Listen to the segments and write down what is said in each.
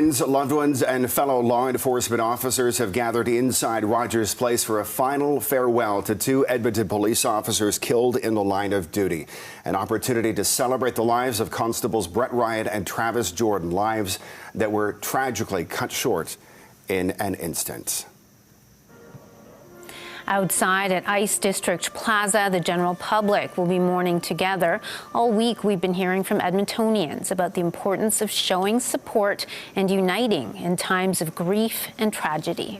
Friends, loved ones and fellow law enforcement officers have gathered inside Rogers Place for a final farewell to two Edmonton police officers killed in the line of duty. An opportunity to celebrate the lives of Constables Brett Ryan and Travis Jordan, lives that were tragically cut short in an instant. Outside at Ice District Plaza, the general public will be mourning together. All week, we've been hearing from Edmontonians about the importance of showing support and uniting in times of grief and tragedy.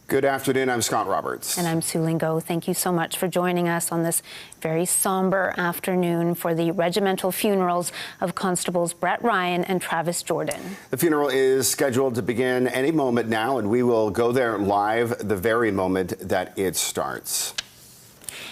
Good afternoon. I'm Scott Roberts. And I'm Sue Lingo. Thank you so much for joining us on this very somber afternoon for the regimental funerals of Constables Brett Ryan and Travis Jordan. The funeral is scheduled to begin any moment now, and we will go there live the very moment that it starts.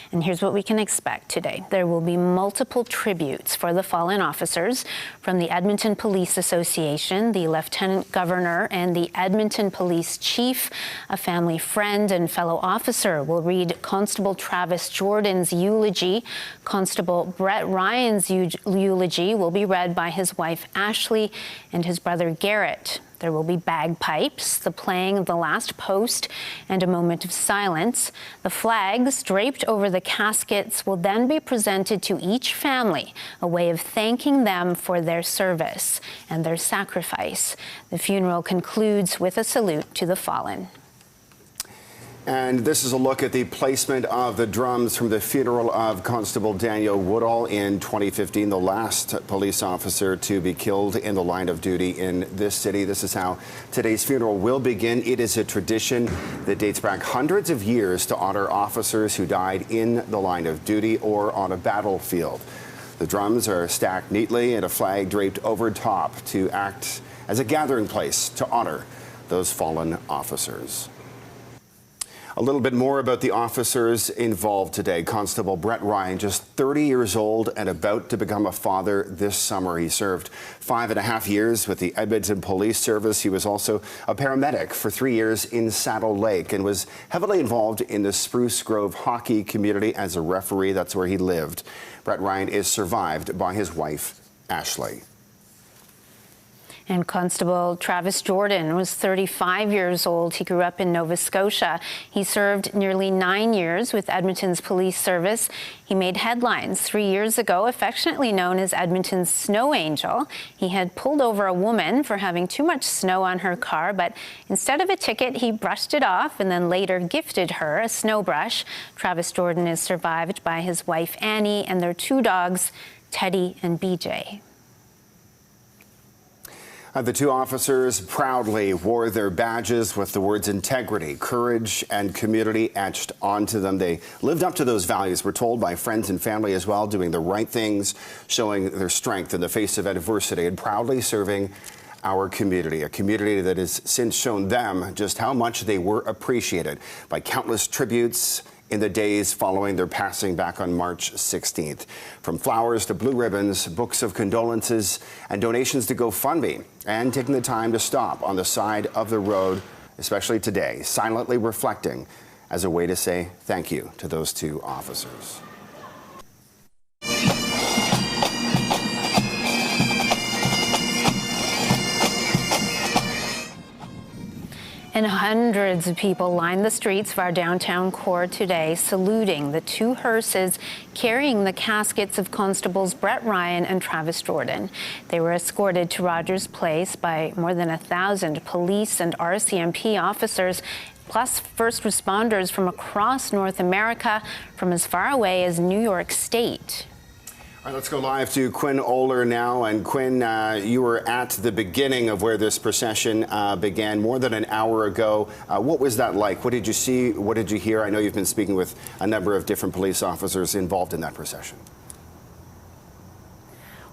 And here's what we can expect today. There will be multiple tributes for the fallen officers from the Edmonton Police Association, the Lieutenant Governor, and the Edmonton Police Chief. A family friend and fellow officer will read Constable Travis Jordan's eulogy. Constable Brett Ryan's eulogy will be read by his wife Ashley and his brother Garrett. There will be bagpipes, the playing of the last post, and a moment of silence. The flags draped over the caskets will then be presented to each family, a way of thanking them for their service and their sacrifice. The funeral concludes with a salute to the fallen. And this is a look at the placement of the drums from the funeral of Constable Danielle Woodall in 2015, the last police officer to be killed in the line of duty in this city. This is how today's funeral will begin. It is a tradition that dates back hundreds of years to honor officers who died in the line of duty or on a battlefield. The drums are stacked neatly and a flag draped over top to act as a gathering place to honor those fallen officers. A little bit more about the officers involved today. Constable Brett Ryan, just 30 years old and about to become a father this summer. He served 5.5 years with the Edmonton Police Service. He was also a paramedic for 3 years in Saddle Lake and was heavily involved in the Spruce Grove hockey community as a referee. That's where he lived. Brett Ryan is survived by his wife, Ashley. And Constable Travis Jordan was 35 years old. He grew up in Nova Scotia. He served nearly 9 years with Edmonton's police service. He made headlines 3 years ago, affectionately known as Edmonton's Snow Angel. He had pulled over a woman for having too much snow on her car, but instead of a ticket, he brushed it off and then later gifted her a snow brush. Travis Jordan is survived by his wife, Annie, and their two dogs, Teddy and BJ. The two officers proudly wore their badges with the words integrity, courage, and community etched onto them. They lived up to those values, we're told, by friends and family as well, doing the right things, showing their strength in the face of adversity, and proudly serving our community, a community that has since shown them just how much they were appreciated by countless tributes in the days following their passing back on March 16th. From flowers to blue ribbons, books of condolences, and donations to GoFundMe, and taking the time to stop on the side of the road, especially today, silently reflecting as a way to say thank you to those two officers. And hundreds of people lined the streets of our downtown core today, saluting the two hearses carrying the caskets of Constables Brett Ryan and Travis Jordan. They were escorted to Rogers Place by more than 1,000 police and RCMP officers, plus first responders from across North America, from as far away as New York State. All right, let's go live to Quinn Oler now. And Quinn, you were at the beginning of where this procession began more than an hour ago. What was that like? What did you see? What did you hear? I know you've been speaking with a number of different police officers involved in that procession.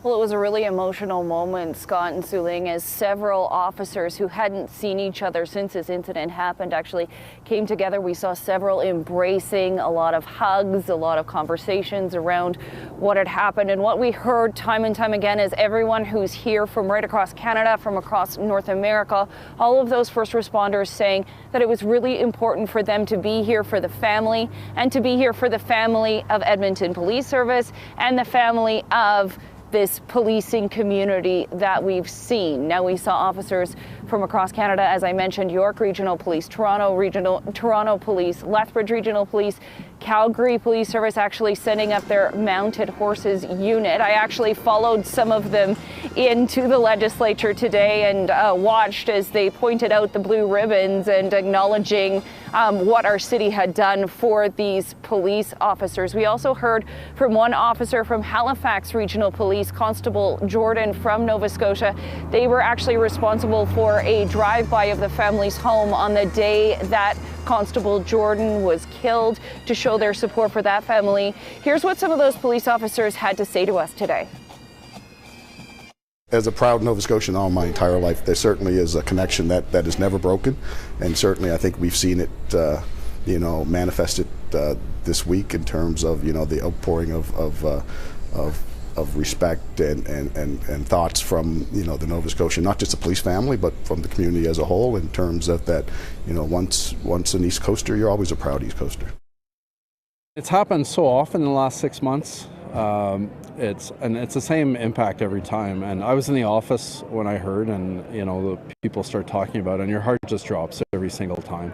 Well, it was a really emotional moment, Scott and Suling, as several officers who hadn't seen each other since this incident happened actually came together. We saw several embracing, a lot of hugs, a lot of conversations around what had happened. And what we heard time and time again is everyone who's here from right across Canada, from across North America, all of those first responders saying that it was really important for them to be here for the family and to be here for the family of Edmonton Police Service and the family of this policing community that we've seen. Now, we saw officers from across Canada, as I mentioned, York Regional Police, Toronto Police, Lethbridge Regional Police, Calgary Police Service actually sending up their mounted horses unit. I actually followed some of them into the legislature today and watched as they pointed out the blue ribbons and acknowledging what our city had done for these police officers. We also heard from one officer from Halifax Regional Police, Constable Jordan from Nova Scotia. They were actually responsible for a drive-by of the family's home on the day that Constable Jordan was killed to show their support for that family. Here's what some of those police officers had to say to us today. As a proud Nova Scotian all my entire life, there certainly is a connection that is never broken, and certainly I think we've seen it, manifested this week in terms of the outpouring of respect and thoughts from the Nova Scotian, not just the police family, but from the community as a whole. In terms of that, once an East Coaster, you're always a proud East Coaster. It's happened so often in the last 6 months. It's the same impact every time. And I was in the office when I heard, and the people start talking about it, and your heart just drops every single time.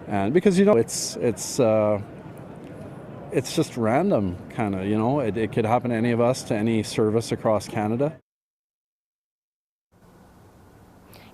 And because it's just random, kind of. It could happen to any of us, to any service across Canada.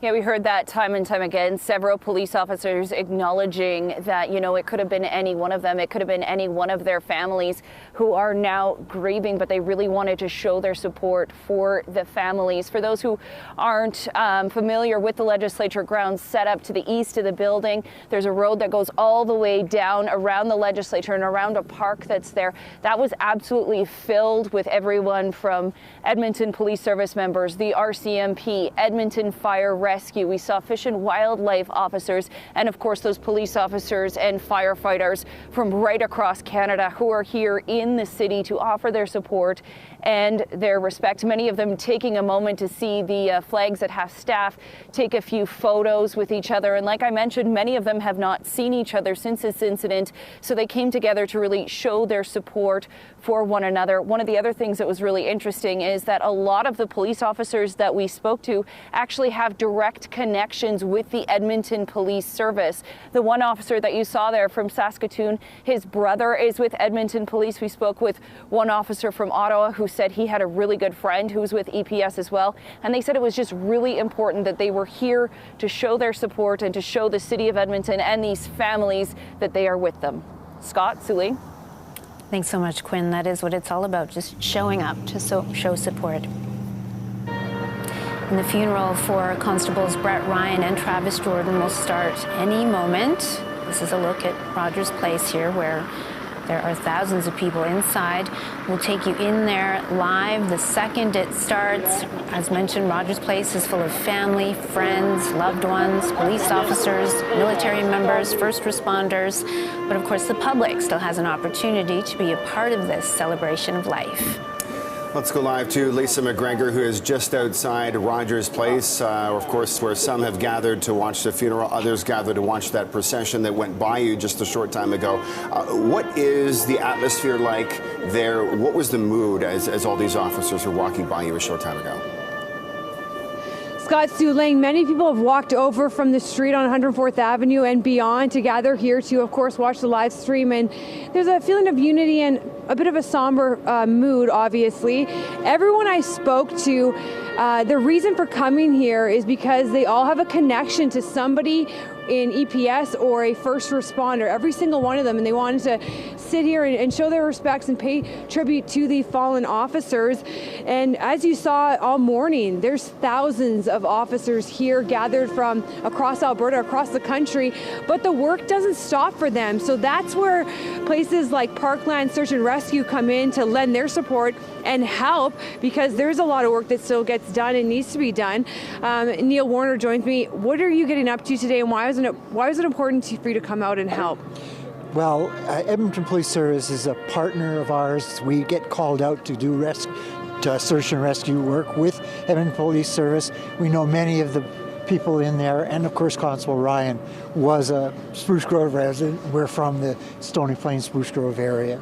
Yeah, we heard that time and time again. Several police officers acknowledging that, it could have been any one of them. It could have been any one of their families who are now grieving, but they really wanted to show their support for the families. For those who aren't familiar with the legislature grounds set up to the east of the building, there's a road that goes all the way down around the legislature and around a park that's there. That was absolutely filled with everyone from Edmonton Police Service members, the RCMP, Edmonton Fire Rescue. We saw Fish and Wildlife officers, and of course those police officers and firefighters from right across Canada who are here in the city to offer their support and their respect. Many of them taking a moment to see the flags at half staff, take a few photos with each other. And like I mentioned, many of them have not seen each other since this incident, so they came together to really show their support for one another. One of the other things that was really interesting is that a lot of the police officers that we spoke to actually have direct connections with the Edmonton Police Service. The one officer that you saw there from Saskatoon, his brother is with Edmonton Police. We spoke with one officer from Ottawa who said he had a really good friend who was with EPS as well. And they said it was just really important that they were here to show their support and to show the city of Edmonton and these families that they are with them. Scott, Suley. Thanks so much, Quinn. That is what it's all about, just showing up to show support. And the funeral for Constables Brett Ryan and Travis Jordan will start any moment. This is a look at Rogers Place here, where there are thousands of people inside. We'll take you in there live the second it starts. As mentioned, Rogers Place is full of family, friends, loved ones, police officers, military members, first responders. But of course, the public still has an opportunity to be a part of this celebration of life. Let's go live to Lisa McGregor, who is just outside Rogers Place, of course, where some have gathered to watch the funeral, others gathered to watch that procession that went by you just a short time ago. What is the atmosphere like there? What was the mood as all these officers were walking by you a short time ago? Scott Sulang, many people have walked over from the street on 104th Avenue and beyond to gather here to, of course, watch the live stream. And there's a feeling of unity and a bit of a somber mood, obviously. Everyone I spoke to, the reason for coming here is because they all have a connection to somebody in EPS or a first responder, every single one of them, and they wanted to sit here and show their respects and pay tribute to the fallen officers. And as you saw all morning, there's thousands of officers here gathered from across Alberta, across the country, but the work doesn't stop for them. So that's where places like Parkland Search and Rescue come in to lend their support and help, because there's a lot of work that still gets done and needs to be done. Neil Warner joins me. What are you getting up to today, and why was it important for you to come out and help? Well, Edmonton Police Service is a partner of ours. We get called out to do search and rescue work with Edmonton Police Service. We know many of the people in there, and of course Constable Ryan was a Spruce Grove resident. We're from the Stony Plain Spruce Grove area.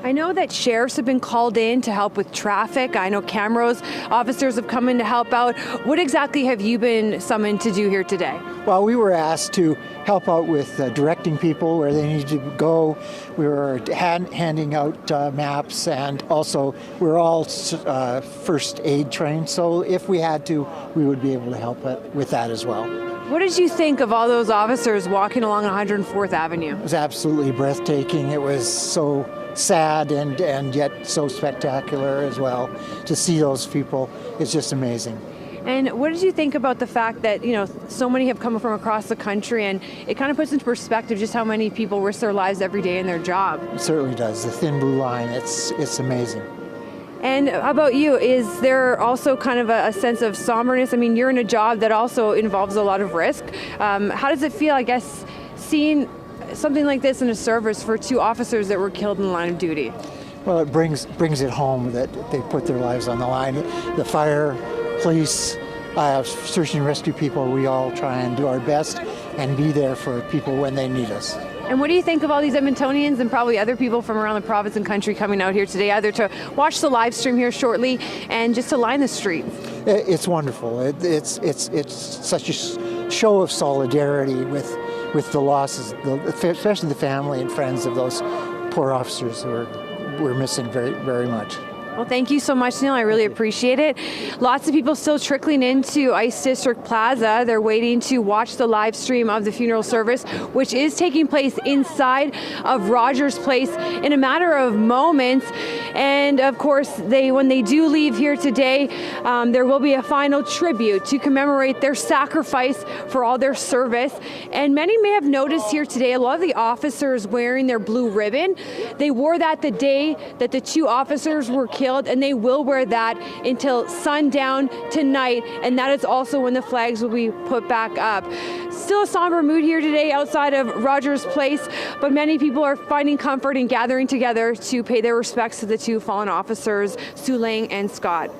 I know that sheriffs have been called in to help with traffic. I know cameras officers have come in to help out. What exactly have you been summoned to do here today? Well, we were asked to help out with directing people where they need to go. We were handing out maps, and also we're all first aid trained, so if we had to, we would be able to help with that as well. What did you think of all those officers walking along 104th Avenue? It was absolutely breathtaking. It was so sad and yet so spectacular as well. To see those people, it's just amazing. And what did you think about the fact that, you know, so many have come from across the country, and it kind of puts into perspective just how many people risk their lives every day in their job? It certainly does. The thin blue line, it's amazing. And how about you? Is there also kind of a sense of somberness? I mean, you're in a job that also involves a lot of risk. How does it feel, I guess, seeing something like this in a service for two officers that were killed in the line of duty? Well, it brings it home that they put their lives on the line. The fire, police, search and rescue people, we all try and do our best and be there for people when they need us. And what do you think of all these Edmontonians and probably other people from around the province and country coming out here today, either to watch the live stream here shortly and just to line the street? It's wonderful. It's such a show of solidarity with the losses, especially the family and friends of those poor officers who we're missing very, very much. Well, thank you so much, Neil. I really appreciate it. Lots of people still trickling into Ice District Plaza. They're waiting to watch the live stream of the funeral service, which is taking place inside of Rogers Place in a matter of moments. And of course, when they do leave here today, there will be a final tribute to commemorate their sacrifice for all their service. And many may have noticed here today, a lot of the officers wearing their blue ribbon. They wore that the day that the two officers were killed, and they will wear that until sundown tonight, and that is also when the flags will be put back up. Still a somber mood here today outside of Rogers Place, but many people are finding comfort in gathering together to pay their respects to the two fallen officers, Sue Lang and Scott.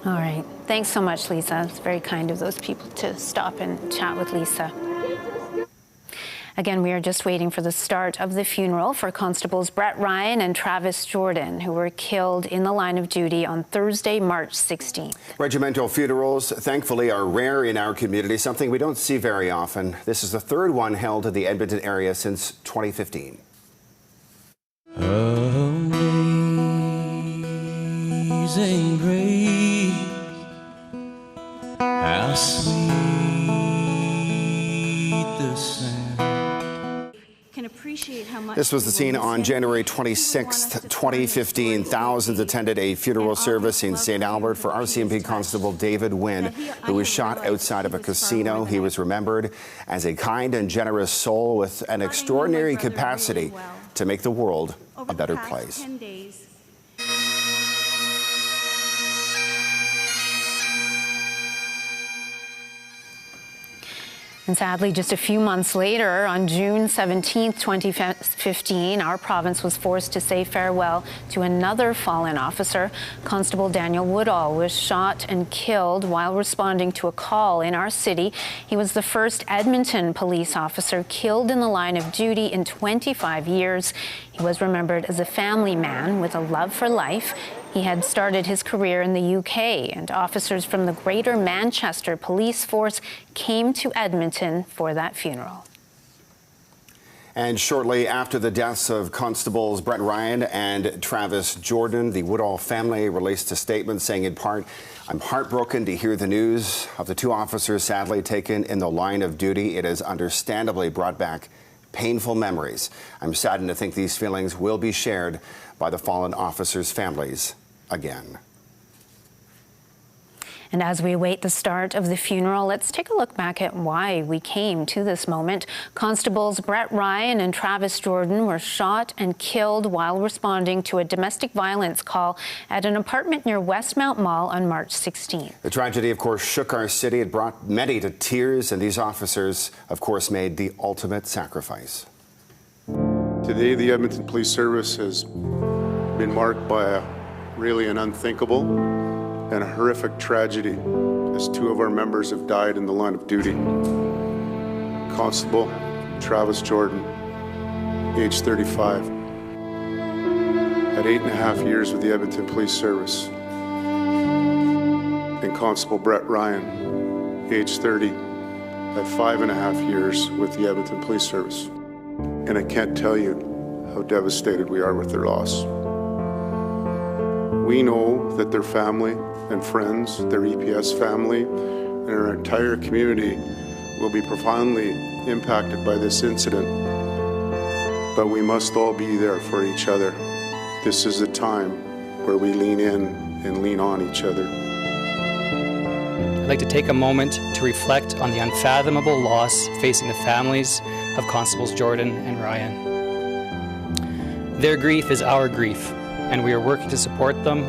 All right. Thanks so much, Lisa. It's very kind of those people to stop and chat with Lisa. Again, we are just waiting for the start of the funeral for Constables Brett Ryan and Travis Jordan, who were killed in the line of duty on Thursday, March 16th. Regimental funerals, thankfully, are rare in our community, something we don't see very often. This is the third one held in the Edmonton area since 2015. Amazing grace, how sweet the sound. This was the scene on January 26th, 2015. Thousands attended a funeral service in St. Albert for RCMP Constable David Wynn, who was shot outside of a casino. He was remembered as a kind and generous soul with an extraordinary capacity to make the world a better place. And sadly, just a few months later, on June 17th, 2015, our province was forced to say farewell to another fallen officer. Constable Daniel Woodall was shot and killed while responding to a call in our city. He was the first Edmonton police officer killed in the line of duty in 25 years. He was remembered as a family man with a love for life. He had started his career in the UK, and officers from the Greater Manchester Police Force came to Edmonton for that funeral. And shortly after the deaths of Constables Brett Ryan and Travis Jordan, the Woodall family released a statement saying in part, "I'm heartbroken to hear the news of the two officers sadly taken in the line of duty. It has understandably brought back painful memories. I'm saddened to think these feelings will be shared by the fallen officers' families again." And as we await the start of the funeral, let's take a look back at why we came to this moment. Constables Brett Ryan and Travis Jordan were shot and killed while responding to a domestic violence call at an apartment near Westmount Mall on March 16th. The tragedy, of course, shook our city. It brought many to tears, and these officers, of course, made the ultimate sacrifice. Today, the Edmonton Police Service has been marked by really an unthinkable and a horrific tragedy as two of our members have died in the line of duty. Constable Travis Jordan, age 35. at 8.5 years with the Edmonton Police Service, and Constable Brett Ryan, age 30, at 5.5 years with the Edmonton Police Service. And I can't tell you how devastated we are with their loss. We know that their family and friends, their EPS family, and our entire community will be profoundly impacted by this incident, but we must all be there for each other. This is a time where we lean in and lean on each other. I'd like to take a moment to reflect on the unfathomable loss facing the families of Constables Jordan and Ryan. Their grief is our grief, and we are working to support them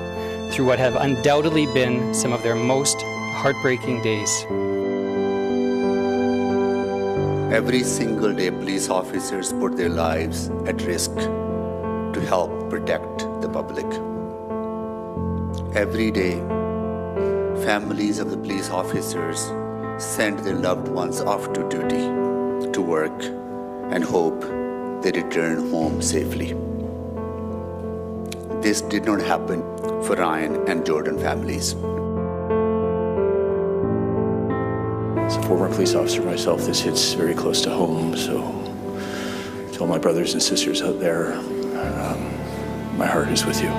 through what have undoubtedly been some of their most heartbreaking days. Every single day, police officers put their lives at risk to help protect the public. Every day, families of the police officers send their loved ones off to duty, to work, and hope they return home safely. This did not happen for Ryan and Jordan families. As a former police officer myself, this hits very close to home, so to all my brothers and sisters out there, my heart is with you.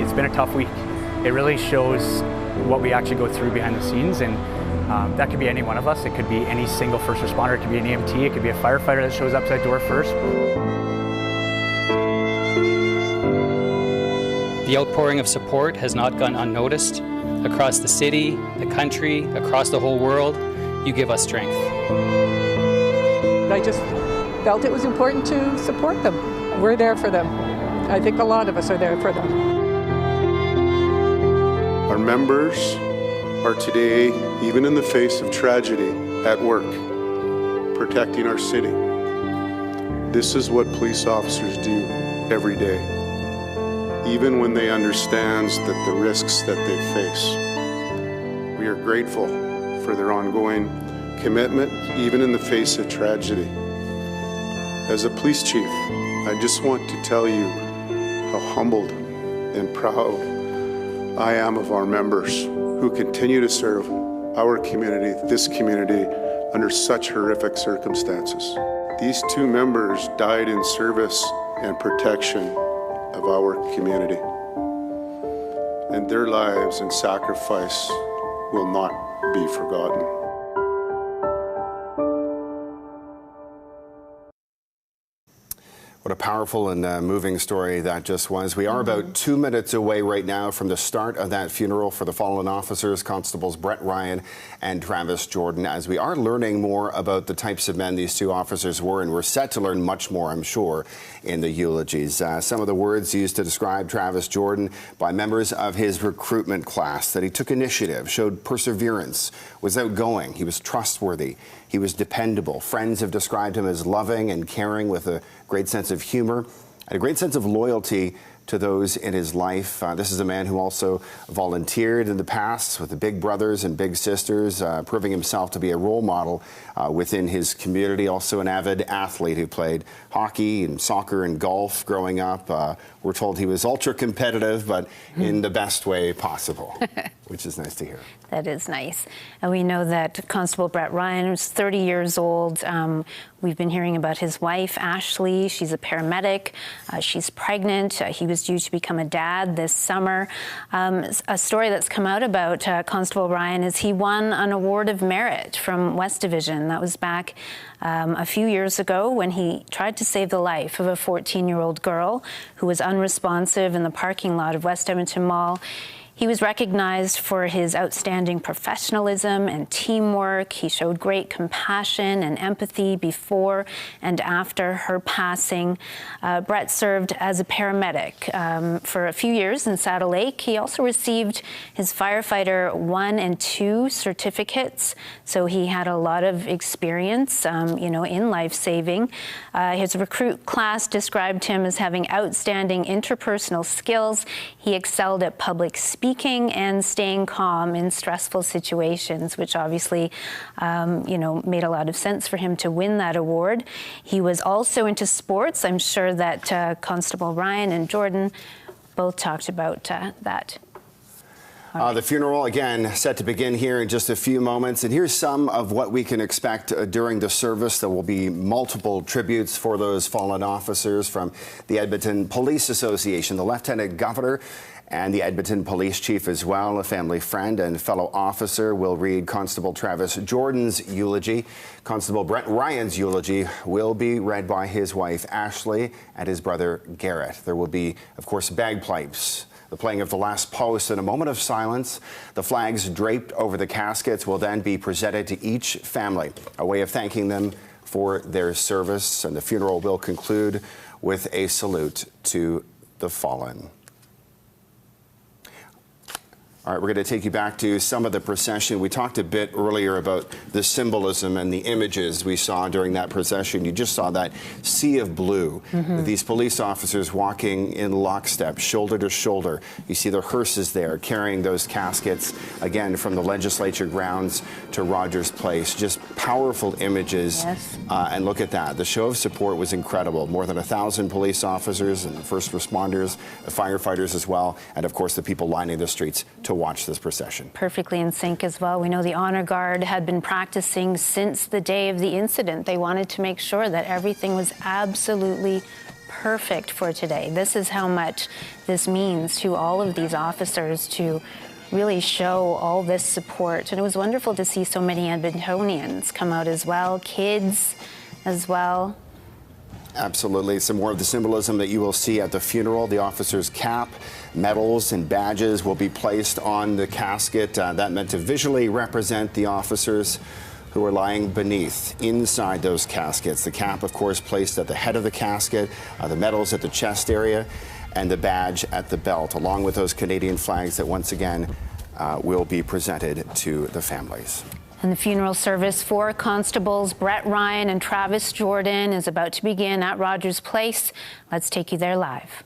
It's been a tough week. It really shows what we actually go through behind the scenes, and that could be any one of us. It could be any single first responder. It could be an EMT. It could be a firefighter that shows up to that door first. The outpouring of support has not gone unnoticed. Across the city, the country, across the whole world, you give us strength. I just felt it was important to support them. We're there for them. I think a lot of us are there for them. Our members are today, even in the face of tragedy, at work, protecting our city. This is what police officers do every day, even when they understand that the risks that they face. We are grateful for their ongoing commitment, even in the face of tragedy. As a police chief, I just want to tell you how humbled and proud I am of our members who continue to serve our community, this community, under such horrific circumstances. These two members died in service and protection of our community, and their lives and sacrifice will not be forgotten. What a powerful and moving story that just was. We are about 2 minutes away right now from the start of that funeral for the fallen officers, Constables Brett Ryan and Travis Jordan, as we are learning more about the types of men these two officers were, and we're set to learn much more, I'm sure, in the eulogies. Some of the words used to describe Travis Jordan by members of his recruitment class: that he took initiative, showed perseverance, was outgoing, he was trustworthy, he was dependable. Friends have described him as loving and caring, with a great sense of humor and a great sense of loyalty to those in his life. This is a man who also volunteered in the past with the Big Brothers and Big Sisters, proving himself to be a role model within his community. Also an avid athlete who played hockey and soccer and golf growing up. We're told he was ultra competitive, but in the best way possible, which is nice to hear. That is nice. And we know that Constable Brett Ryan was 30 years old. We've been hearing about his wife, Ashley. She's a paramedic. She's pregnant. He was due to become a dad this summer. A story that's come out about Constable Ryan is he won an Award of Merit from West Division. That was back a few years ago when he tried to save the life of a 14-year-old girl who was unresponsive in the parking lot of West Edmonton Mall. He was recognized for his outstanding professionalism and teamwork. He showed great compassion and empathy before and after her passing. Brett served as a paramedic for a few years in Saddle Lake. He also received his firefighter 1 and 2 certificates, so he had a lot of experience, in life-saving. His recruit class described him as having outstanding interpersonal skills. He excelled at public speaking speaking and staying calm in stressful situations, which obviously, made a lot of sense for him to win that award. He was also into sports. I'm sure that Constable Ryan and Jordan both talked about that. The funeral, again, set to begin here in just a few moments. And here's some of what we can expect during the service. There will be multiple tributes for those fallen officers from the Edmonton Police Association, the Lieutenant Governor, and the Edmonton Police Chief as well. A family friend and fellow officer will read Constable Travis Jordan's eulogy. Constable Brett Ryan's eulogy will be read by his wife, Ashley, and his brother, Garrett. There will be, of course, bagpipes, the playing of the last post, and a moment of silence. The flags draped over the caskets will then be presented to each family, a way of thanking them for their service. And the funeral will conclude with a salute to the fallen. All right, we're going to take you back to some of the procession. We talked a bit earlier about the symbolism and the images we saw during that procession. You just saw that sea of blue. These police officers walking in lockstep, shoulder to shoulder. You see the hearses there carrying those caskets, again, from the legislature grounds to Rogers Place. Just powerful images. Yes. And look at that. The show of support was incredible. More than 1,000 police officers and first responders, firefighters as well, and of course the people lining the streets to watch this procession. Perfectly in sync as well. We know the Honor Guard had been practicing since the day of the incident. They wanted to make sure that everything was absolutely perfect for today. This is how much this means to all of these officers to really show all this support. And it was wonderful to see so many Edmontonians come out as well, kids as well. Absolutely. Some more of the symbolism that you will see at the funeral. The officer's cap, medals, and badges will be placed on the casket. That meant to visually represent the officers who are lying beneath, inside those caskets. The cap, of course, placed at the head of the casket, the medals at the chest area, and the badge at the belt, along with those Canadian flags that once again will be presented to the families. And the funeral service for Constables Brett Ryan and Travis Jordan is about to begin at Rogers Place. Let's take you there live.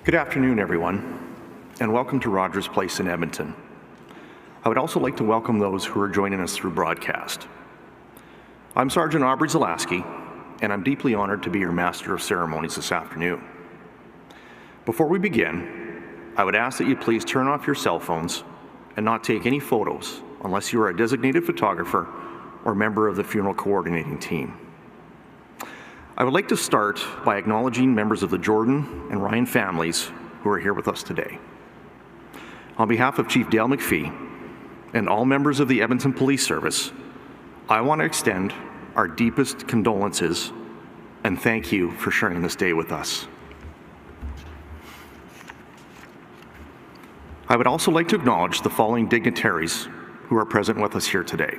Good afternoon, everyone, and welcome to Rogers Place in Edmonton. I would also like to welcome those who are joining us through broadcast. I'm Sergeant Aubrey Zalaski, and I'm deeply honored to be your Master of Ceremonies this afternoon. Before we begin, I would ask that you please turn off your cell phones and not take any photos unless you are a designated photographer or member of the funeral coordinating team. I would like to start by acknowledging members of the Jordan and Ryan families who are here with us today. On behalf of Chief Dale McPhee and all members of the Edmonton Police Service, I want to extend our deepest condolences and thank you for sharing this day with us. I would also like to acknowledge the following dignitaries who are present with us here today.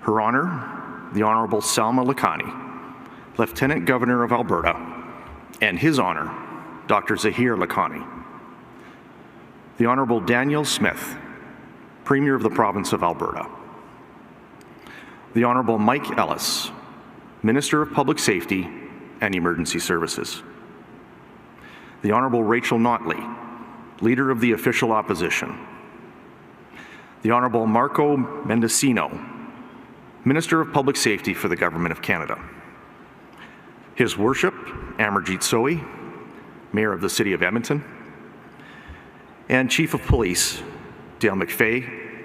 Her Honor, the Honourable Salma Lakhani, Lieutenant Governor of Alberta, and His Honor, Dr. Zahir Lakhani. The Honourable Danielle Smith, Premier of the Province of Alberta. The Honourable Mike Ellis, Minister of Public Safety and Emergency Services. The Honourable Rachel Notley, Leader of the Official Opposition. The Honourable Marco Mendicino, Minister of Public Safety for the Government of Canada. His Worship, Amarjeet Sohi, Mayor of the City of Edmonton, and Chief of Police, Dale McPhee,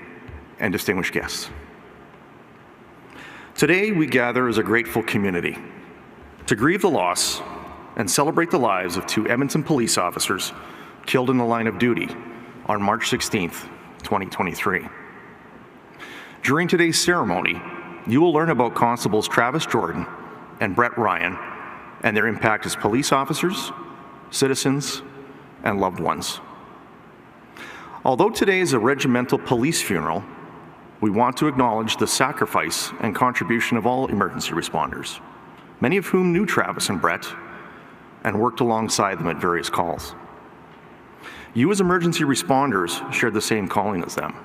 and distinguished guests. Today, we gather as a grateful community to grieve the loss and celebrate the lives of 2 Edmonton police officers killed in the line of duty on March 16th, 2023. During today's ceremony, you will learn about Constables Travis Jordan and Brett Ryan and their impact as police officers, citizens, and loved ones. Although today is a regimental police funeral, we want to acknowledge the sacrifice and contribution of all emergency responders, many of whom knew Travis and Brett and worked alongside them at various calls. You as emergency responders shared the same calling as them,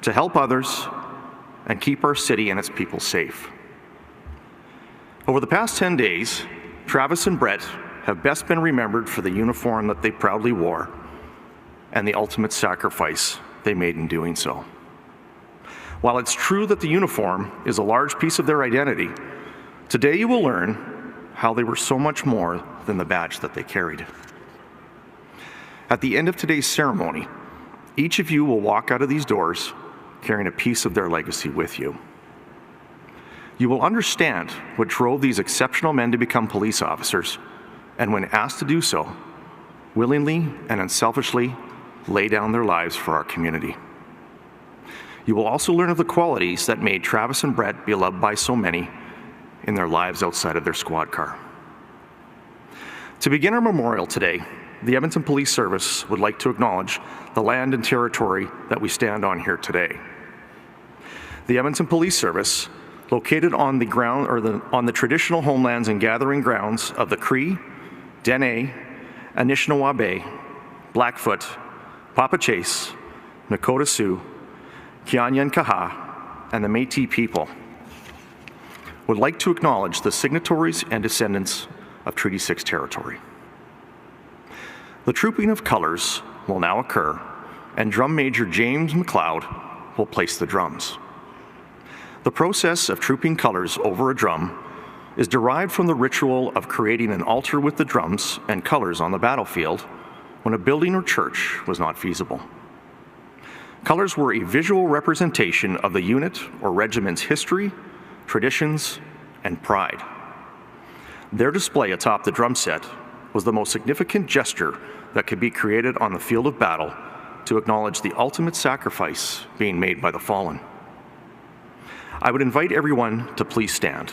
to help others and keep our city and its people safe. Over the past 10 days, Travis and Brett have best been remembered for the uniform that they proudly wore and the ultimate sacrifice they made in doing so. While it's true that the uniform is a large piece of their identity, today you will learn how they were so much more than the badge that they carried. At the end of today's ceremony, each of you will walk out of these doors carrying a piece of their legacy with you. You will understand what drove these exceptional men to become police officers, and when asked to do so, willingly and unselfishly lay down their lives for our community. You will also learn of the qualities that made Travis and Brett beloved by so many in their lives outside of their squad car. To begin our memorial today, the Edmonton Police Service would like to acknowledge the land and territory that we stand on here today. The Edmonton Police Service, located on the traditional homelands and gathering grounds of the Cree, Dene, Anishinaabe, Blackfoot, Papachase, Nakota Sioux, Kianyan Kaha, and the Métis people, would like to acknowledge the signatories and descendants of Treaty 6 territory. The trooping of colours will now occur, and Drum Major James McLeod will place the drums. The process of trooping colours over a drum is derived from the ritual of creating an altar with the drums and colours on the battlefield when a building or church was not feasible. Colours were a visual representation of the unit or regiment's history, traditions, and pride. Their display atop the drum set was the most significant gesture that could be created on the field of battle to acknowledge the ultimate sacrifice being made by the fallen. I would invite everyone to please stand.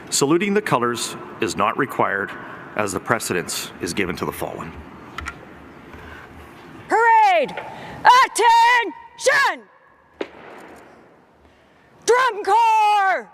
Saluting the colours is not required as the precedence is given to the fallen. Parade! Attention! Drum Corps!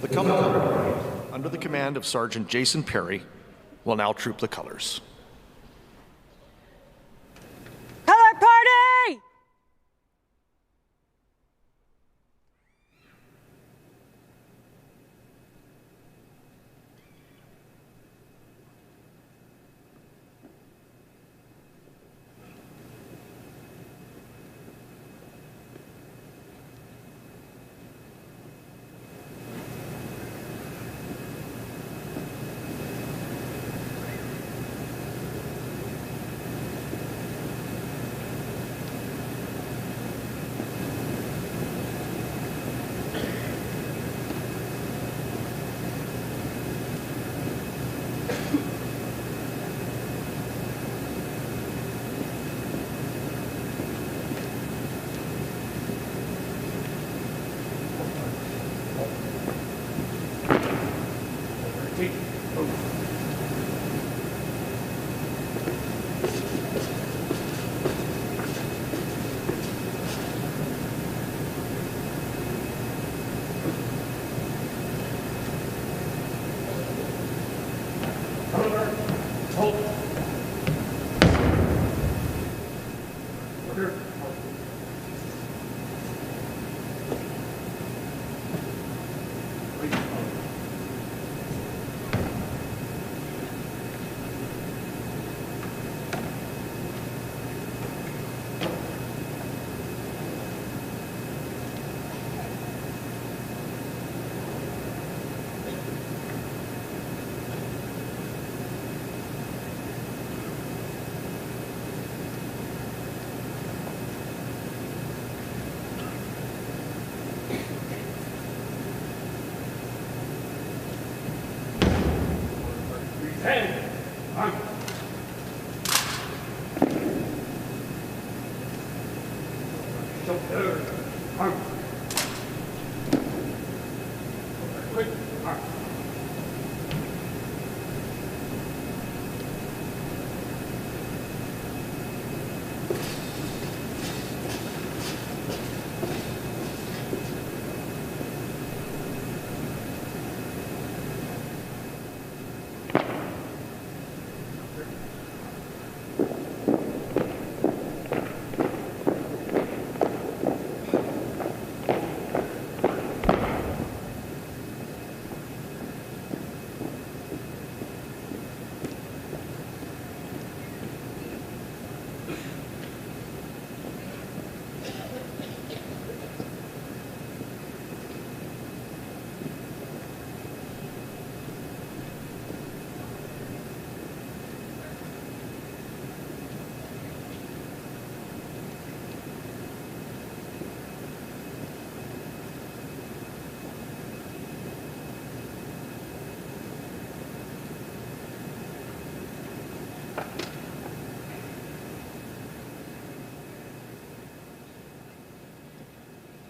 The company, under the command of Sergeant Jason Perry, will now troop the colors. Color party!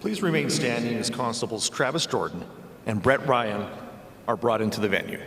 Please remain standing as Constables Travis Jordan and Brett Ryan are brought into the venue.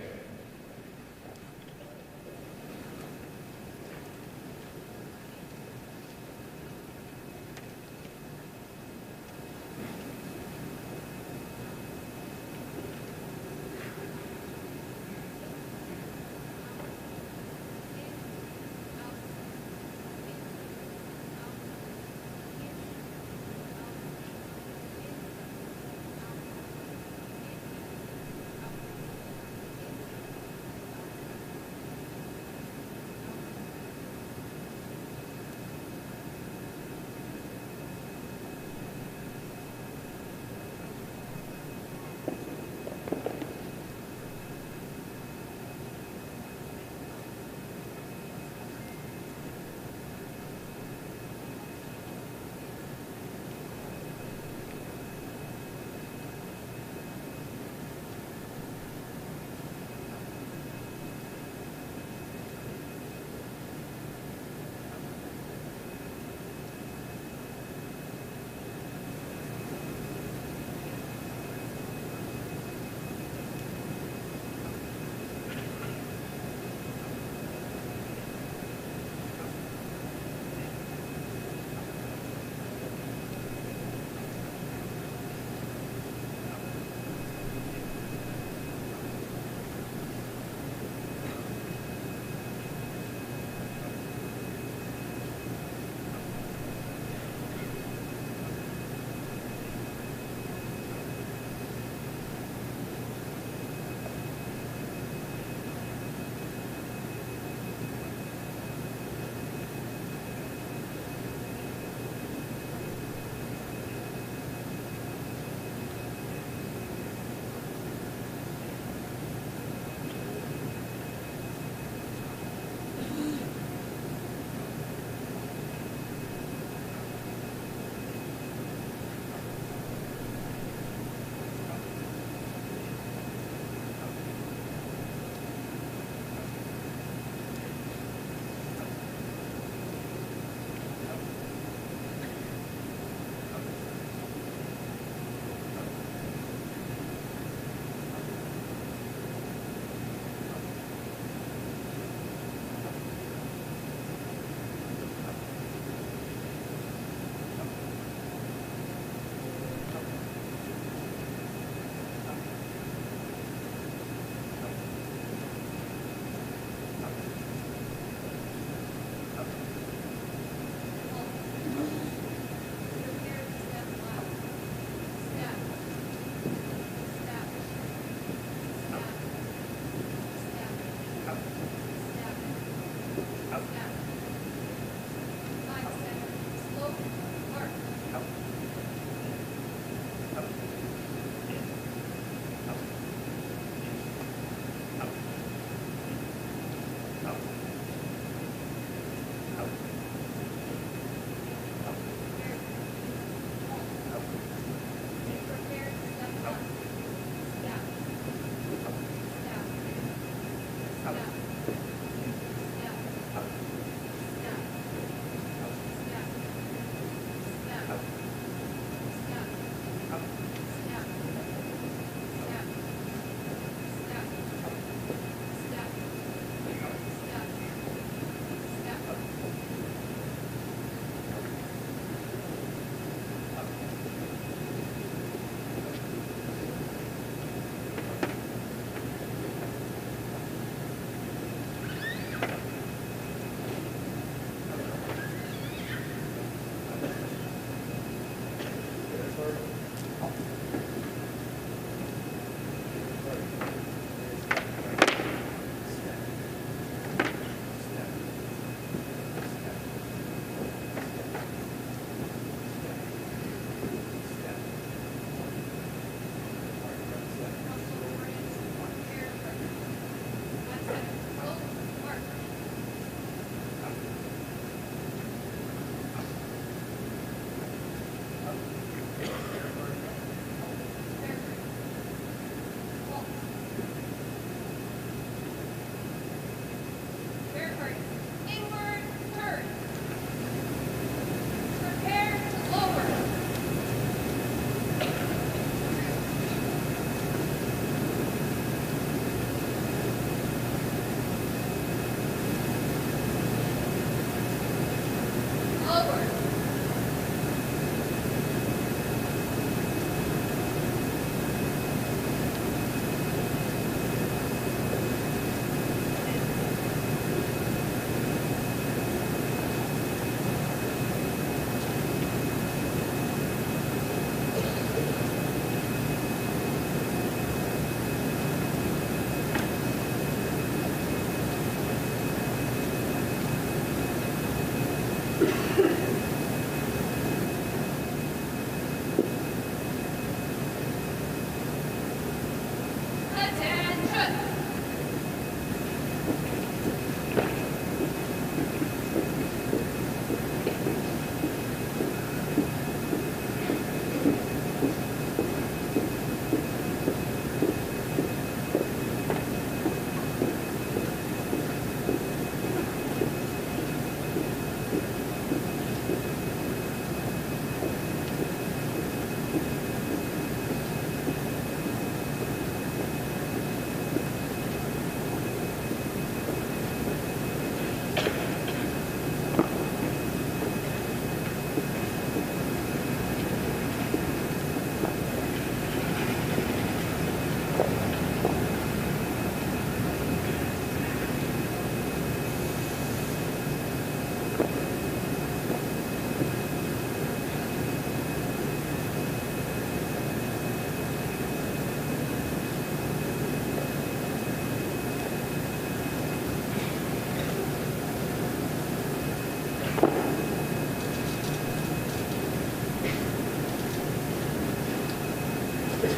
The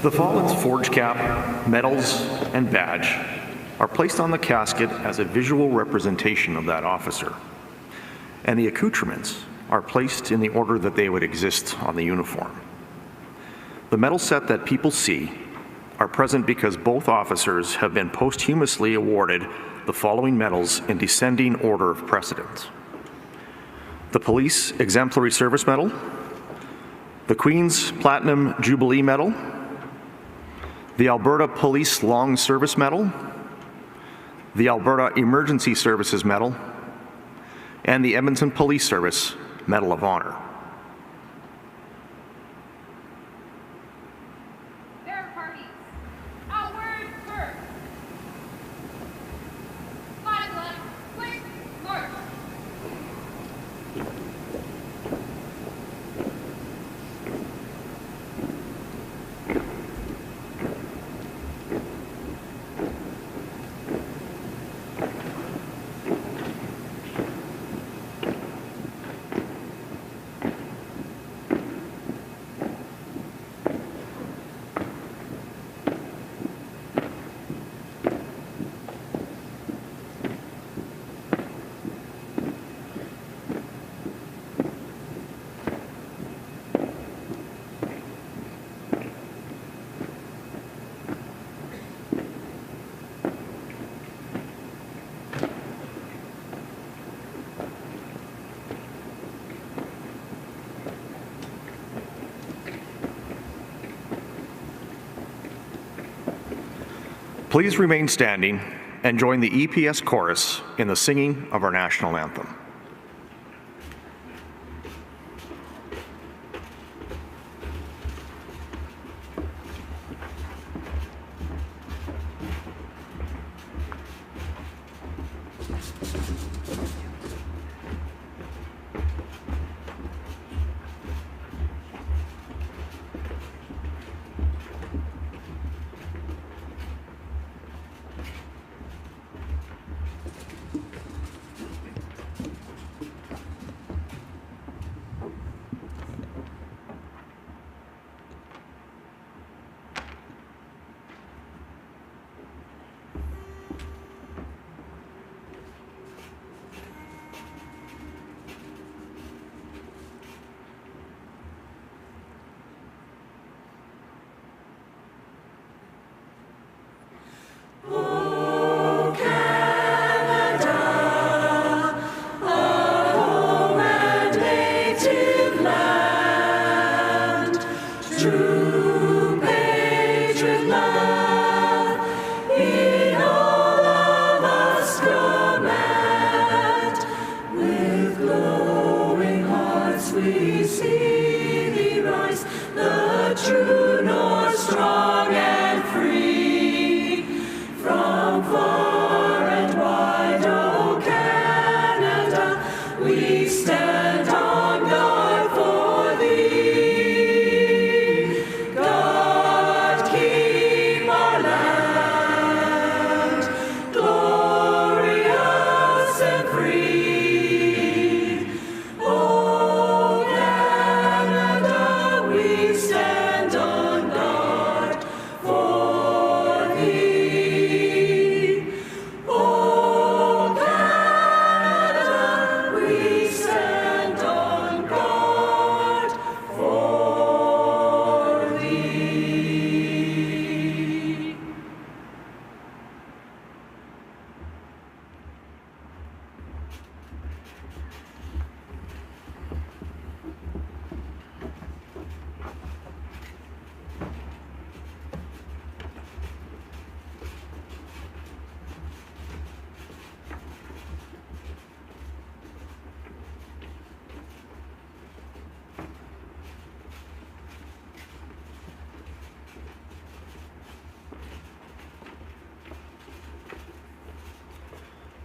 fallen's forge cap, medals, and badge are placed on the casket as a visual representation of that officer, and the accoutrements are placed in the order that they would exist on the uniform. The medal set that people see are present because both officers have been posthumously awarded the following medals in descending order of precedence: the Police Exemplary Service Medal, the Queen's Platinum Jubilee Medal, the Alberta Police Long Service Medal, the Alberta Emergency Services Medal, and the Edmonton Police Service Medal of Honor. Please remain standing and join the EPS chorus in the singing of our national anthem.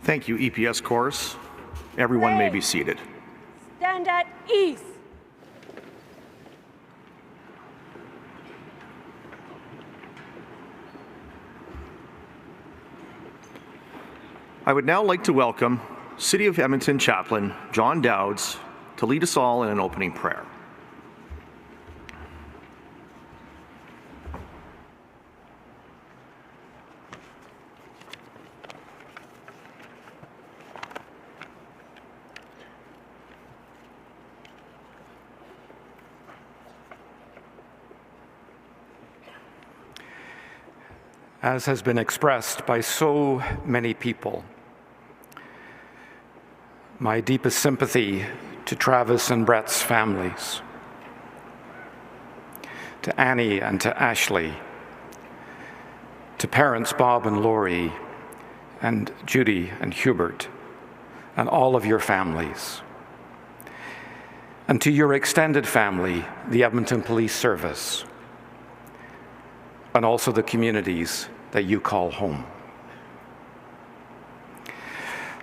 Thank you, EPS chorus. Everyone may be seated. Stand at ease. I would now like to welcome City of Edmonton Chaplain John Dowds to lead us all in an opening prayer. As has been expressed by so many people, my deepest sympathy to Travis and Brett's families, to Annie and to Ashley, to parents Bob and Lori, and Judy and Hubert, and all of your families, and to your extended family, the Edmonton Police Service, and also the communities that you call home.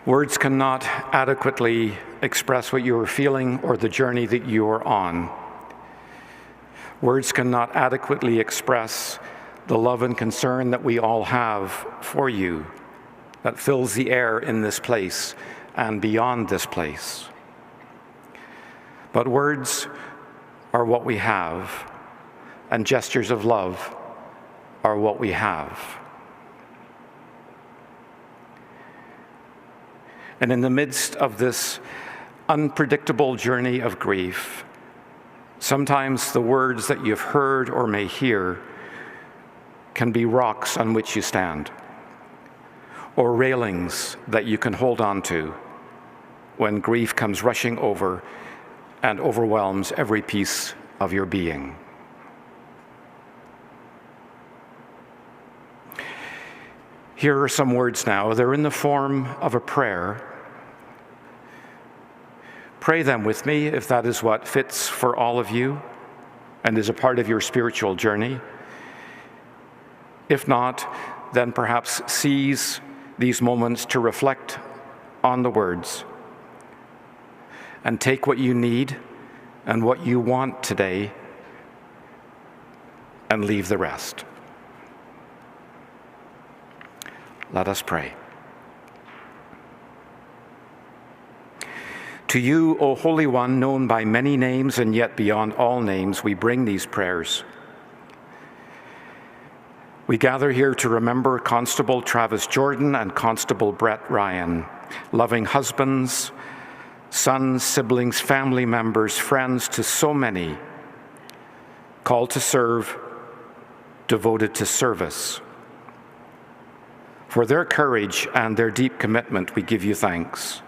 Words cannot adequately express what you are feeling or the journey that you are on. Words cannot adequately express the love and concern that we all have for you that fills the air in this place and beyond this place. But words are what we have, and gestures of love are what we have. And in the midst of this unpredictable journey of grief, sometimes the words that you've heard or may hear can be rocks on which you stand, or railings that you can hold on to when grief comes rushing over and overwhelms every piece of your being. Here are some words now. They're in the form of a prayer. Pray them with me if that is what fits for all of you and is a part of your spiritual journey. If not, then perhaps seize these moments to reflect on the words and take what you need and what you want today and leave the rest. Let us pray. To you, O Holy One, known by many names and yet beyond all names, we bring these prayers. We gather here to remember Constable Travis Jordan and Constable Brett Ryan, loving husbands, sons, siblings, family members, friends to so many, called to serve, devoted to service. For their courage and their deep commitment, we give you thanks.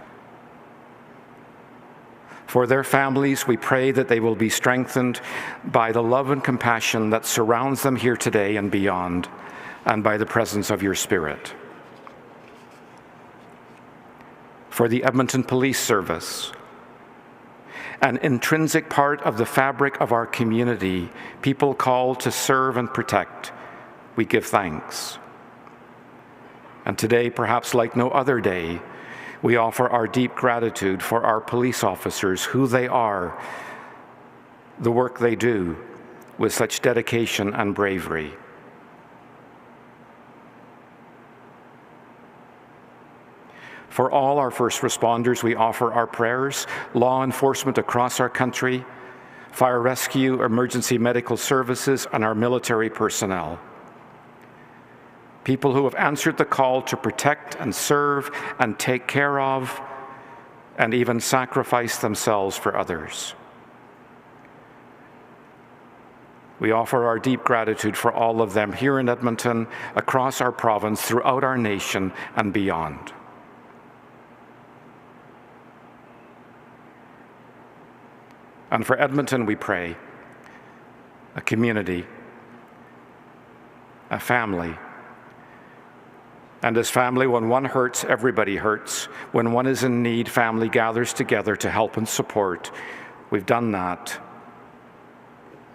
For their families, we pray that they will be strengthened by the love and compassion that surrounds them here today and beyond, and by the presence of your Spirit. For the Edmonton Police Service, an intrinsic part of the fabric of our community, people called to serve and protect, we give thanks. And today, perhaps like no other day, we offer our deep gratitude for our police officers, who they are, the work they do with such dedication and bravery. For all our first responders, we offer our prayers, law enforcement across our country, fire rescue, emergency medical services, and our military personnel. People who have answered the call to protect and serve and take care of and even sacrifice themselves for others. We offer our deep gratitude for all of them here in Edmonton, across our province, throughout our nation, and beyond. And for Edmonton, we pray, a community, a family. And as family, when one hurts, everybody hurts. When one is in need, family gathers together to help and support. We've done that.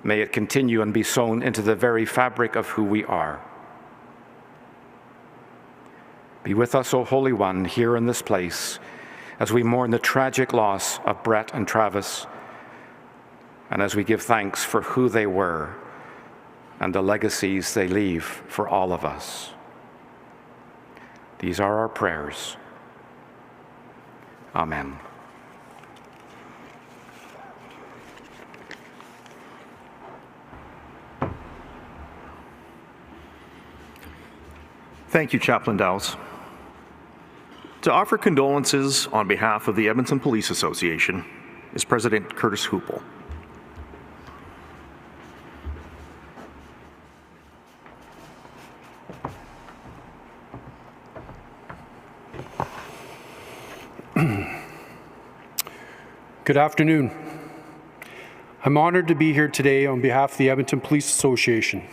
May it continue and be sown into the very fabric of who we are. Be with us, O Holy One, here in this place, as we mourn the tragic loss of Brett and Travis, and as we give thanks for who they were and the legacies they leave for all of us. These are our prayers Amen. Thank you, Chaplain Dowse. To offer condolences on behalf of the Edmonton Police Association is President Curtis Hoople. Good afternoon. I'm honored to be here today on behalf of the Edmonton Police Association.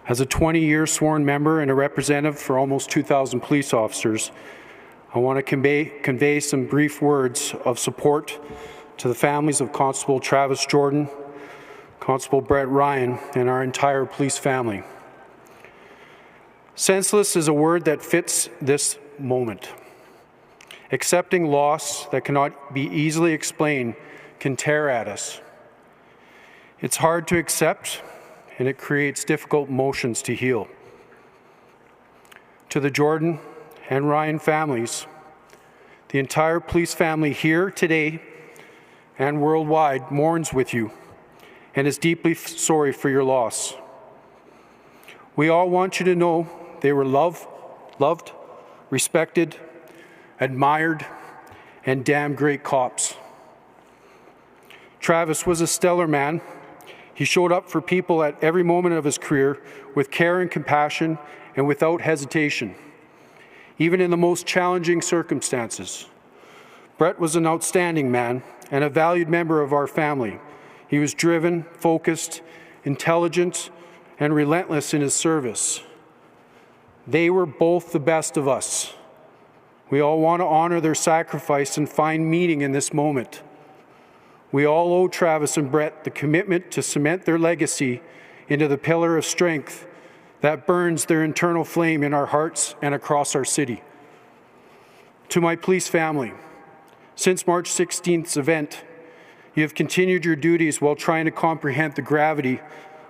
As a 20-year sworn member and a representative for almost 2,000 police officers, I want to convey some brief words of support to the families of Constable Travis Jordan, Constable Brett Ryan, and our entire police family. Senseless is a word that fits this moment. Accepting loss that cannot be easily explained can tear at us. It's hard to accept, and it creates difficult emotions to heal. To the Jordan and Ryan families, the entire police family here today and worldwide mourns with you and is deeply sorry for your loss. We all want you to know they were loved, respected, admired, and damn great cops. Travis was a stellar man. He showed up for people at every moment of his career with care and compassion and without hesitation, even in the most challenging circumstances. Brett was an outstanding man and a valued member of our family. He was driven, focused, intelligent, and relentless in his service. They were both the best of us. We all want to honor their sacrifice and find meaning in this moment. We all owe Travis and Brett the commitment to cement their legacy into the pillar of strength that burns their internal flame in our hearts and across our city. To my police family, since March 16th's event, you have continued your duties while trying to comprehend the gravity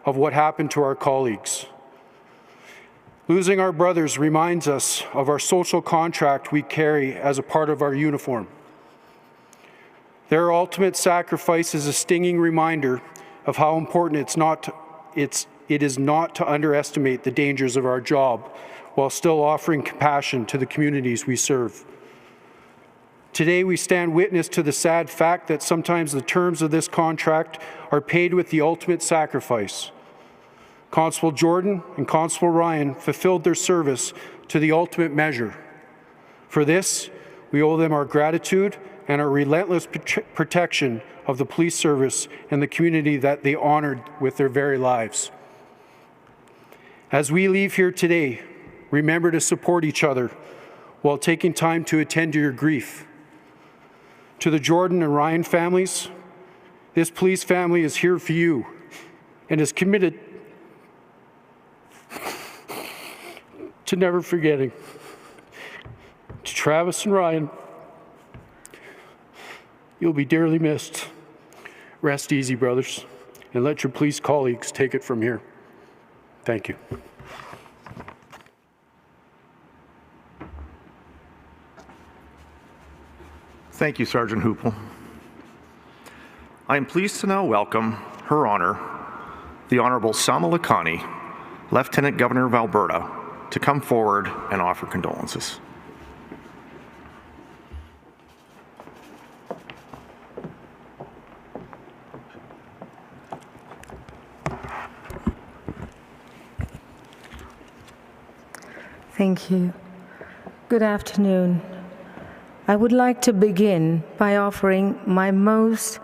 of what happened to our colleagues. Losing our brothers reminds us of our social contract we carry as a part of our uniform. Their ultimate sacrifice is a stinging reminder of how important it is not to underestimate the dangers of our job while still offering compassion to the communities we serve. Today we stand witness to the sad fact that sometimes the terms of this contract are paid with the ultimate sacrifice. Constable Jordan and Constable Ryan fulfilled their service to the ultimate measure. For this, we owe them our gratitude and our relentless protection of the police service and the community that they honored with their very lives. As we leave here today, remember to support each other while taking time to attend to your grief. To the Jordan and Ryan families, this police family is here for you and is committed to never forgetting. To Travis and Ryan, you'll be dearly missed. Rest easy, brothers, and let your police colleagues take it from here. Thank you. Thank you, Sergeant Hoople. I am pleased to now welcome Her Honor, the Honourable Sama Lakhani, Lieutenant Governor of Alberta, to come forward and offer condolences. Thank you. Good afternoon. I would like to begin by offering my most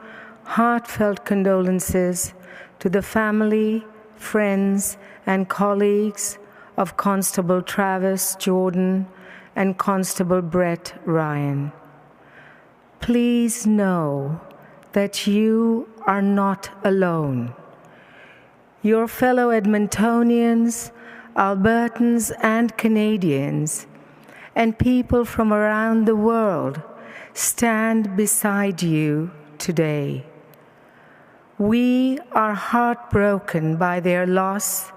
heartfelt condolences to the family, friends, and colleagues of Constable Travis Jordan and Constable Brett Ryan. Please know that you are not alone. Your fellow Edmontonians, Albertans, and Canadians, and people from around the world stand beside you today. We are heartbroken by their loss,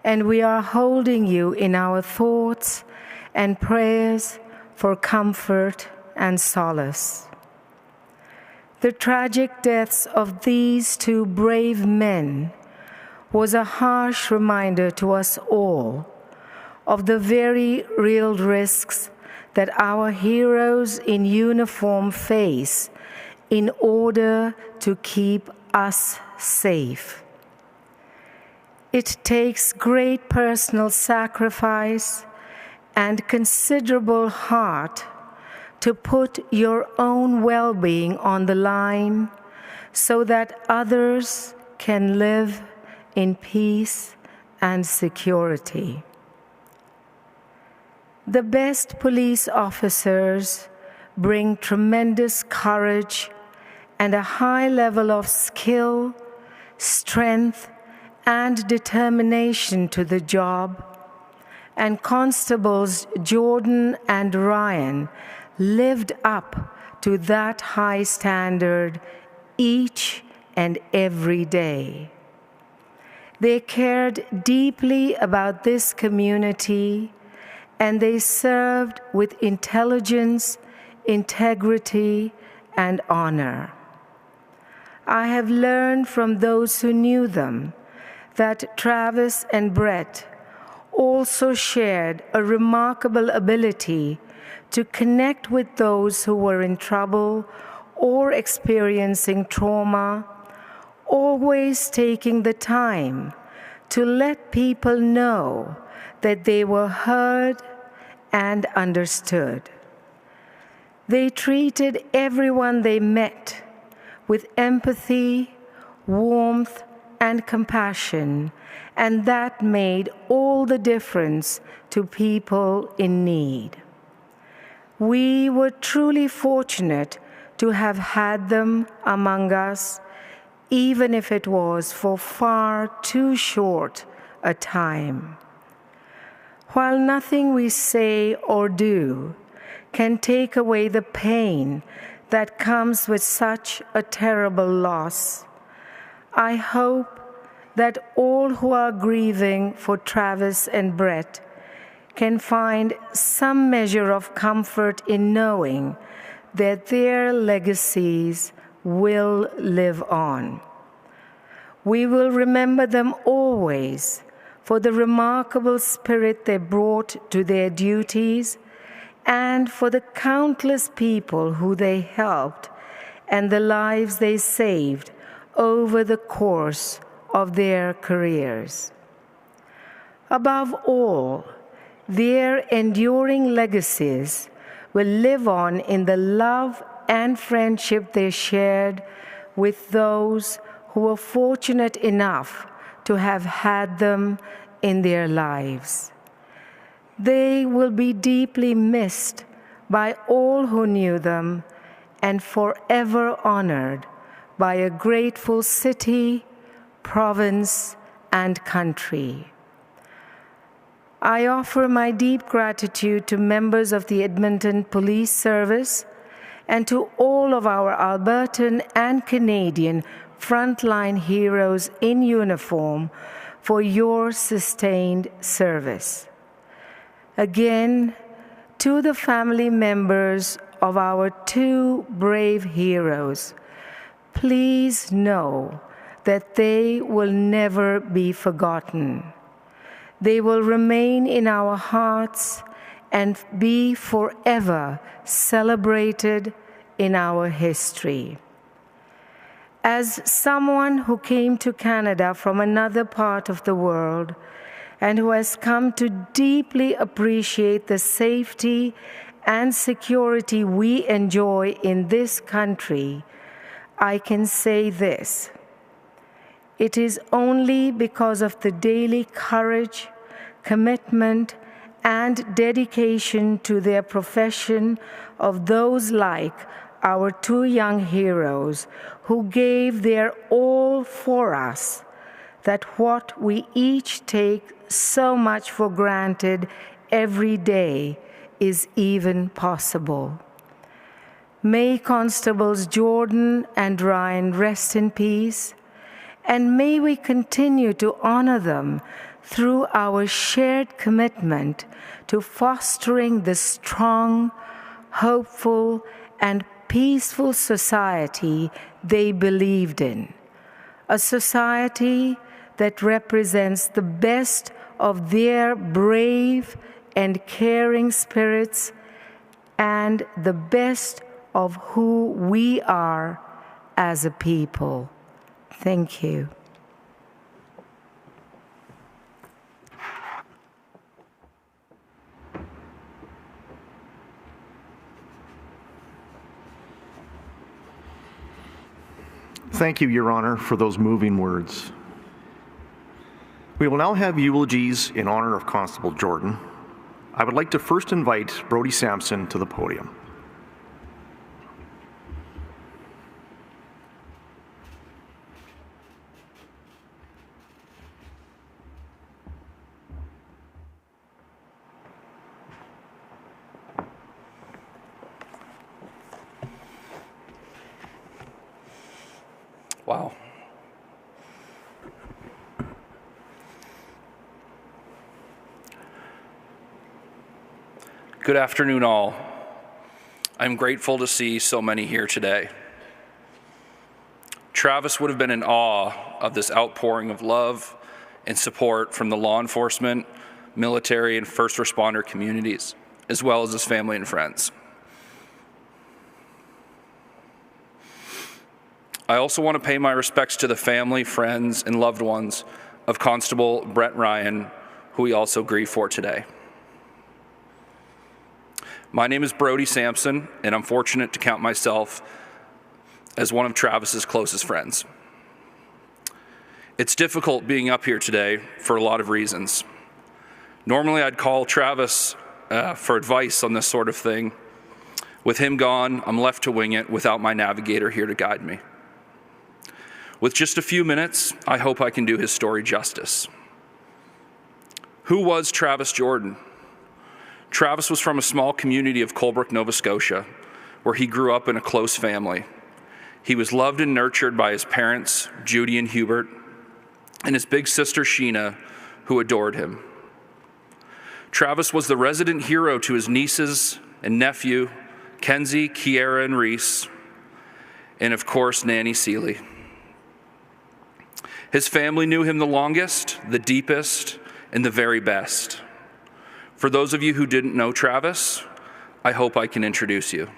and we are holding you in our thoughts and prayers for comfort and solace. The tragic deaths of these two brave men was a harsh reminder to us all of the very real risks that our heroes in uniform face in order to keep us safe. It takes great personal sacrifice and considerable heart to put your own well-being on the line so that others can live in peace and security. The best police officers bring tremendous courage and a high level of skill, strength, and determination to the job, and Constables Jordan and Ryan lived up to that high standard each and every day. They cared deeply about this community, and they served with intelligence, integrity, and honor. I have learned from those who knew them that Travis and Brett also shared a remarkable ability to connect with those who were in trouble or experiencing trauma, always taking the time to let people know that they were heard and understood. They treated everyone they met with empathy, warmth, and compassion, and that made all the difference to people in need. We were truly fortunate to have had them among us, even if it was for far too short a time. While nothing we say or do can take away the pain that comes with such a terrible loss, I hope that all who are grieving for Travis and Brett can find some measure of comfort in knowing that their legacies will live on. We will remember them always for the remarkable spirit they brought to their duties and for the countless people who they helped and the lives they saved over the course of their careers. Above all, their enduring legacies will live on in the love and friendship they shared with those who were fortunate enough to have had them in their lives. They will be deeply missed by all who knew them and forever honored by a grateful city, province, and country. I offer my deep gratitude to members of the Edmonton Police Service and to all of our Albertan and Canadian frontline heroes in uniform for your sustained service. Again, to the family members of our two brave heroes, please know that they will never be forgotten. They will remain in our hearts and be forever celebrated in our history. As someone who came to Canada from another part of the world and who has come to deeply appreciate the safety and security we enjoy in this country, I can say this: it is only because of the daily courage, commitment, and dedication to their profession of those like our two young heroes who gave their all for us that what we each take so much for granted every day is even possible. May Constables Jordan and Ryan rest in peace, and may we continue to honor them through our shared commitment to fostering the strong, hopeful, and peaceful society they believed in. A society that represents the best of their brave and caring spirits and the best of who we are as a people. Thank you. Thank you, Your Honor, for those moving words. We will now have eulogies in honor of Constable Jordan. I would like to first invite Brodie Sampson to the podium. Wow. Good afternoon, all. I'm grateful to see so many here today. Travis would have been in awe of this outpouring of love and support from the law enforcement, military, and first responder communities, as well as his family and friends. I also want to pay my respects to the family, friends, and loved ones of Constable Brett Ryan, who we also grieve for today. My name is Brodie Sampson, and I'm fortunate to count myself as one of Travis's closest friends. It's difficult being up here today for a lot of reasons. Normally, I'd call Travis for advice on this sort of thing. With him gone, I'm left to wing it without my navigator here to guide me. With just a few minutes, I hope I can do his story justice. Who was Travis Jordan? Travis was from a small community of Colebrook, Nova Scotia, where he grew up in a close family. He was loved and nurtured by his parents, Judy and Hubert, and his big sister, Sheena, who adored him. Travis was the resident hero to his nieces and nephew, Kenzie, Kiara, and Reese, and of course, Nanny Seeley. His family knew him the longest, the deepest, and the very best. For those of you who didn't know Travis, I hope I can introduce you.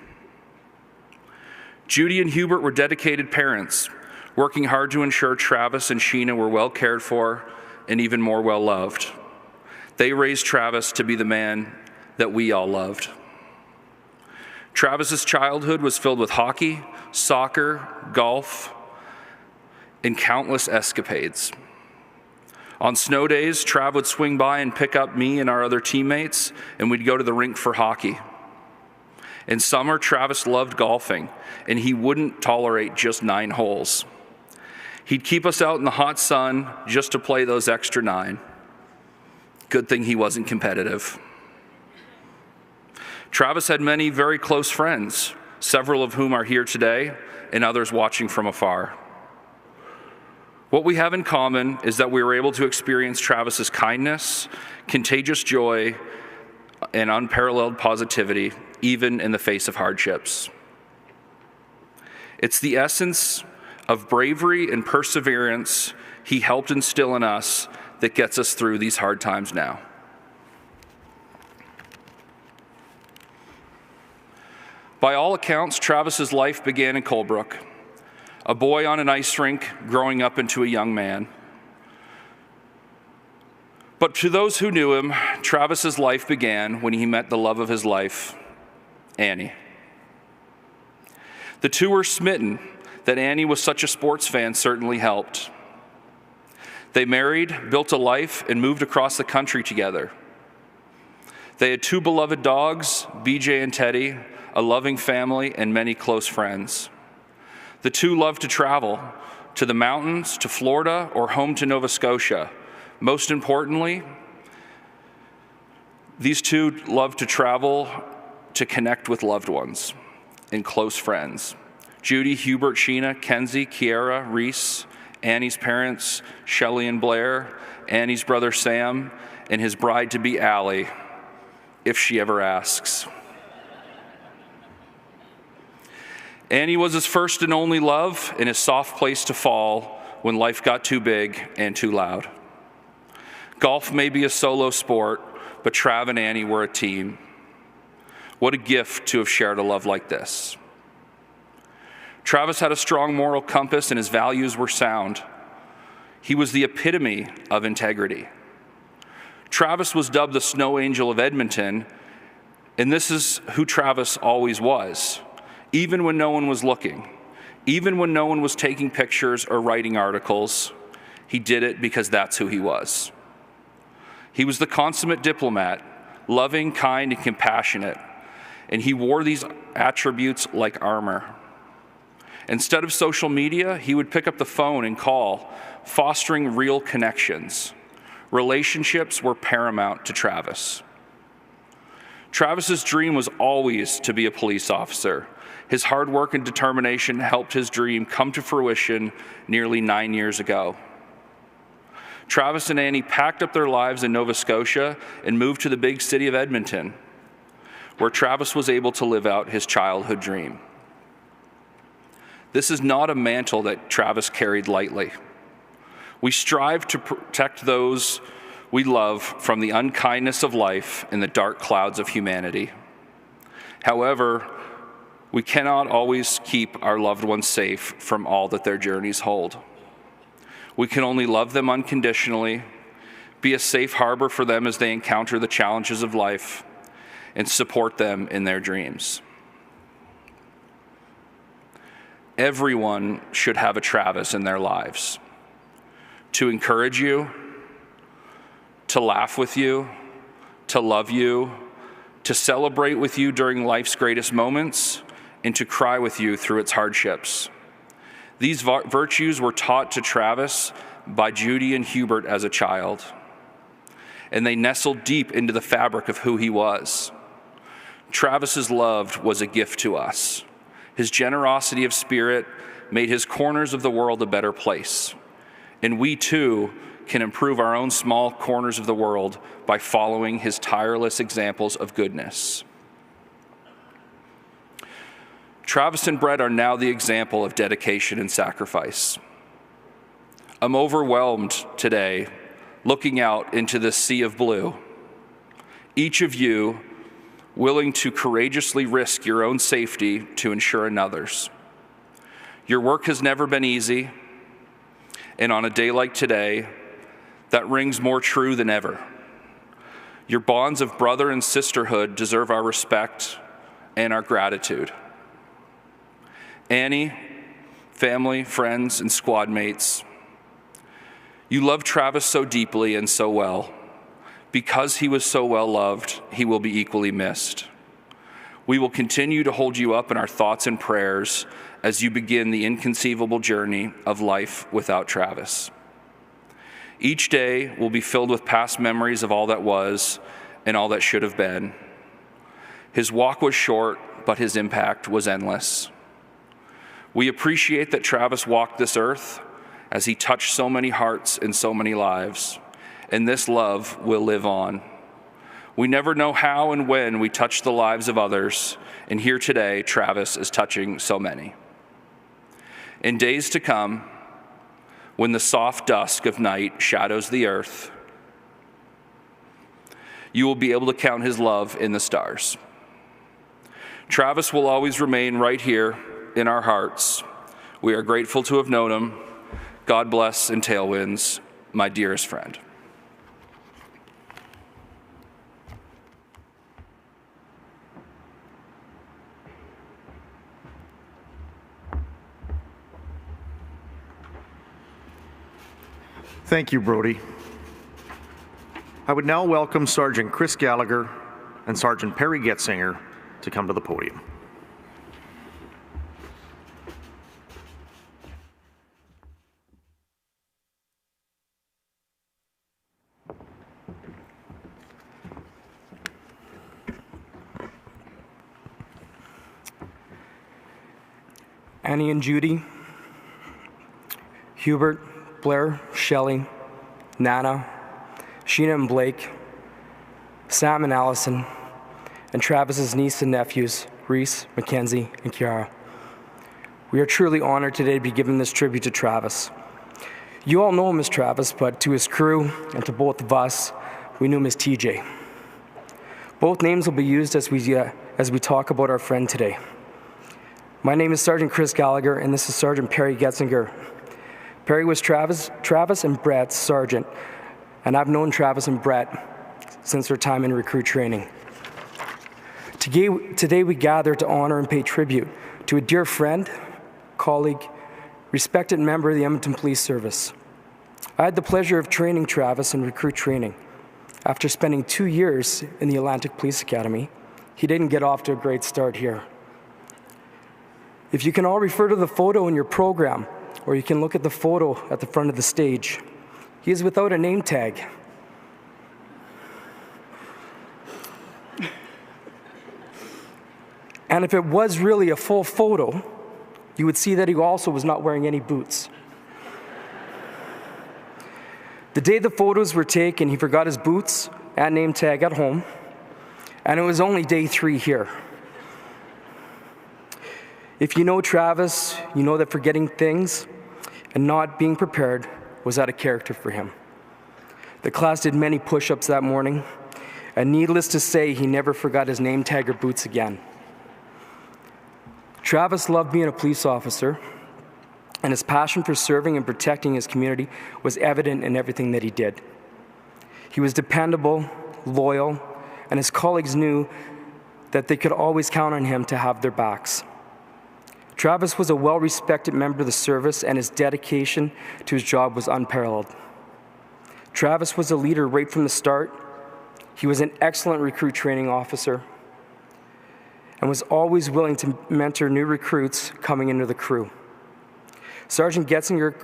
Judy and Hubert were dedicated parents, working hard to ensure Travis and Sheena were well cared for and even more well loved. They raised Travis to be the man that we all loved. Travis's childhood was filled with hockey, soccer, golf, and countless escapades. On snow days, Trav would swing by and pick up me and our other teammates, and we'd go to the rink for hockey. In summer, Travis loved golfing, and he wouldn't tolerate just 9 holes. He'd keep us out in the hot sun just to play those extra 9. Good thing he wasn't competitive. Travis had many very close friends, several of whom are here today, and others watching from afar. What we have in common is that we were able to experience Travis's kindness, contagious joy, and unparalleled positivity, even in the face of hardships. It's the essence of bravery and perseverance he helped instill in us that gets us through these hard times now. By all accounts, Travis's life began in Colebrook. A boy on an ice rink growing up into a young man. But to those who knew him, Travis's life began when he met the love of his life, Annie. The two were smitten. That Annie was such a sports fan certainly helped. They married, built a life, and moved across the country together. They had 2 beloved dogs, BJ and Teddy, a loving family, and many close friends. The two loved to travel, to the mountains, to Florida, or home to Nova Scotia. Most importantly, these two loved to travel to connect with loved ones and close friends. Judy, Hubert, Sheena, Kenzie, Kiara, Reese, Annie's parents, Shelley and Blair, Annie's brother Sam, and his bride-to-be Allie, if she ever asks. Annie was his first and only love and his soft place to fall when life got too big and too loud. Golf may be a solo sport, but Trav and Annie were a team. What a gift to have shared a love like this. Travis had a strong moral compass and his values were sound. He was the epitome of integrity. Travis was dubbed the Snow Angel of Edmonton, and this is who Travis always was, even when no one was looking, even when no one was taking pictures or writing articles. He did it because that's who he was. He was the consummate diplomat, loving, kind, and compassionate, and he wore these attributes like armor. Instead of social media, he would pick up the phone and call, fostering real connections. Relationships were paramount to Travis. Travis's dream was always to be a police officer. His hard work and determination helped his dream come to fruition nearly 9 years ago. Travis and Annie packed up their lives in Nova Scotia and moved to the big city of Edmonton, where Travis was able to live out his childhood dream. This is not a mantle that Travis carried lightly. We strive to protect those we love from the unkindness of life and the dark clouds of humanity. However, we cannot always keep our loved ones safe from all that their journeys hold. We can only love them unconditionally, be a safe harbor for them as they encounter the challenges of life, and support them in their dreams. Everyone should have a Travis in their lives to encourage you, to laugh with you, to love you, to celebrate with you during life's greatest moments, and to cry with you through its hardships. These virtues were taught to Travis by Judy and Hubert as a child, and they nestled deep into the fabric of who he was. Travis's love was a gift to us. His generosity of spirit made his corners of the world a better place. And we too can improve our own small corners of the world by following his tireless examples of goodness. Travis and Brett are now the example of dedication and sacrifice. I'm overwhelmed today looking out into this sea of blue. Each of you willing to courageously risk your own safety to ensure another's. Your work has never been easy, and on a day like today, that rings more true than ever. Your bonds of brother and sisterhood deserve our respect and our gratitude. Annie, family, friends, and squad mates, you love Travis so deeply and so well. Because he was so well loved, he will be equally missed. We will continue to hold you up in our thoughts and prayers as you begin the inconceivable journey of life without Travis. Each day will be filled with past memories of all that was and all that should have been. His walk was short, but his impact was endless. We appreciate that Travis walked this earth as he touched so many hearts and so many lives, and this love will live on. We never know how and when we touch the lives of others, and here today, Travis is touching so many. In days to come, when the soft dusk of night shadows the earth, you will be able to count his love in the stars. Travis will always remain right here in our hearts. We are grateful to have known him. God bless and tailwinds, my dearest friend. Thank you, Brody. I would now welcome Sergeant Chris Gallagher and Sergeant Perry Getzinger to come to the podium. Annie and Judy, Hubert, Blair, Shelley, Nana, Sheena and Blake, Sam and Allison, and Travis's niece and nephews, Reese, Mackenzie, and Kiara. We are truly honored today to be giving this tribute to Travis. You all know him as Travis, but to his crew and to both of us, we knew him as TJ. Both names will be used as we talk about our friend today. My name is Sergeant Chris Gallagher, and this is Sergeant Perry Getzinger. Perry was Travis and Brett's sergeant, and I've known Travis and Brett since their time in recruit training. Today we gather to honor and pay tribute to a dear friend, colleague, respected member of the Edmonton Police Service. I had the pleasure of training Travis in recruit training. After spending 2 years in the Atlantic Police Academy, he didn't get off to a great start here. If you can all refer to the photo in your program, or you can look at the photo at the front of the stage, he is without a name tag. And if it was really a full photo, you would see that he also was not wearing any boots. The day the photos were taken, he forgot his boots and name tag at home, and it was only day 3 here. If you know Travis, you know that forgetting things and not being prepared was out of character for him. The class did many push-ups that morning, and needless to say, he never forgot his name tag or boots again. Travis loved being a police officer, and his passion for serving and protecting his community was evident in everything that he did. He was dependable, loyal, and his colleagues knew that they could always count on him to have their backs. Travis was a well-respected member of the service, and his dedication to his job was unparalleled. Travis was a leader right from the start. He was an excellent recruit training officer and was always willing to mentor new recruits coming into the crew. Sergeant Getzinger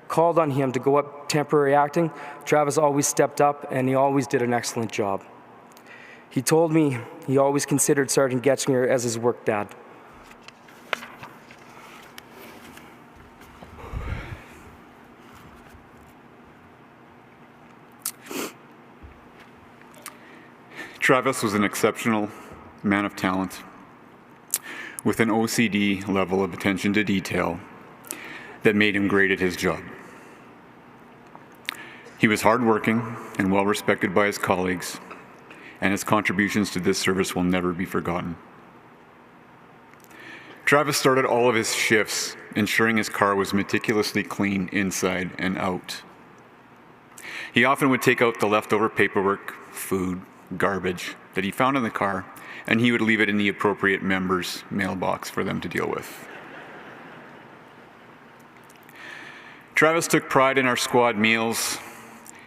called on him to go up temporary acting. Travis always stepped up, and he always did an excellent job. He told me he always considered Sergeant Getzinger as his work dad. Travis was an exceptional man of talent with an OCD level of attention to detail that made him great at his job. He was hardworking and well respected by his colleagues, and his contributions to this service will never be forgotten. Travis started all of his shifts ensuring his car was meticulously clean inside and out. He often would take out the leftover paperwork, food, garbage that he found in the car, and he would leave it in the appropriate member's mailbox for them to deal with. Travis took pride in our squad meals.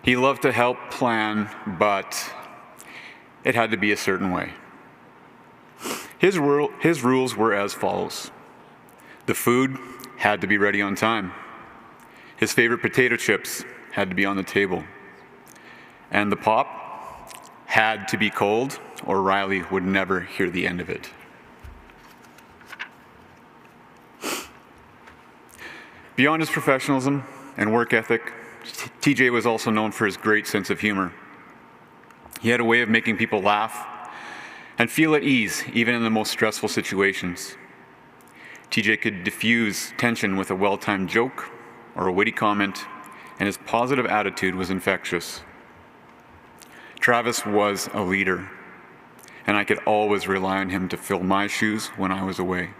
He loved to help plan, but it had to be a certain way. His rules were as follows. The food had to be ready on time. His favorite potato chips had to be on the table. And the pop had to be cold, or Riley would never hear the end of it. Beyond his professionalism and work ethic, TJ was also known for his great sense of humor. He had a way of making people laugh and feel at ease, even in the most stressful situations. TJ could diffuse tension with a well-timed joke or a witty comment, and his positive attitude was infectious. Travis was a leader, and I could always rely on him to fill my shoes when I was away.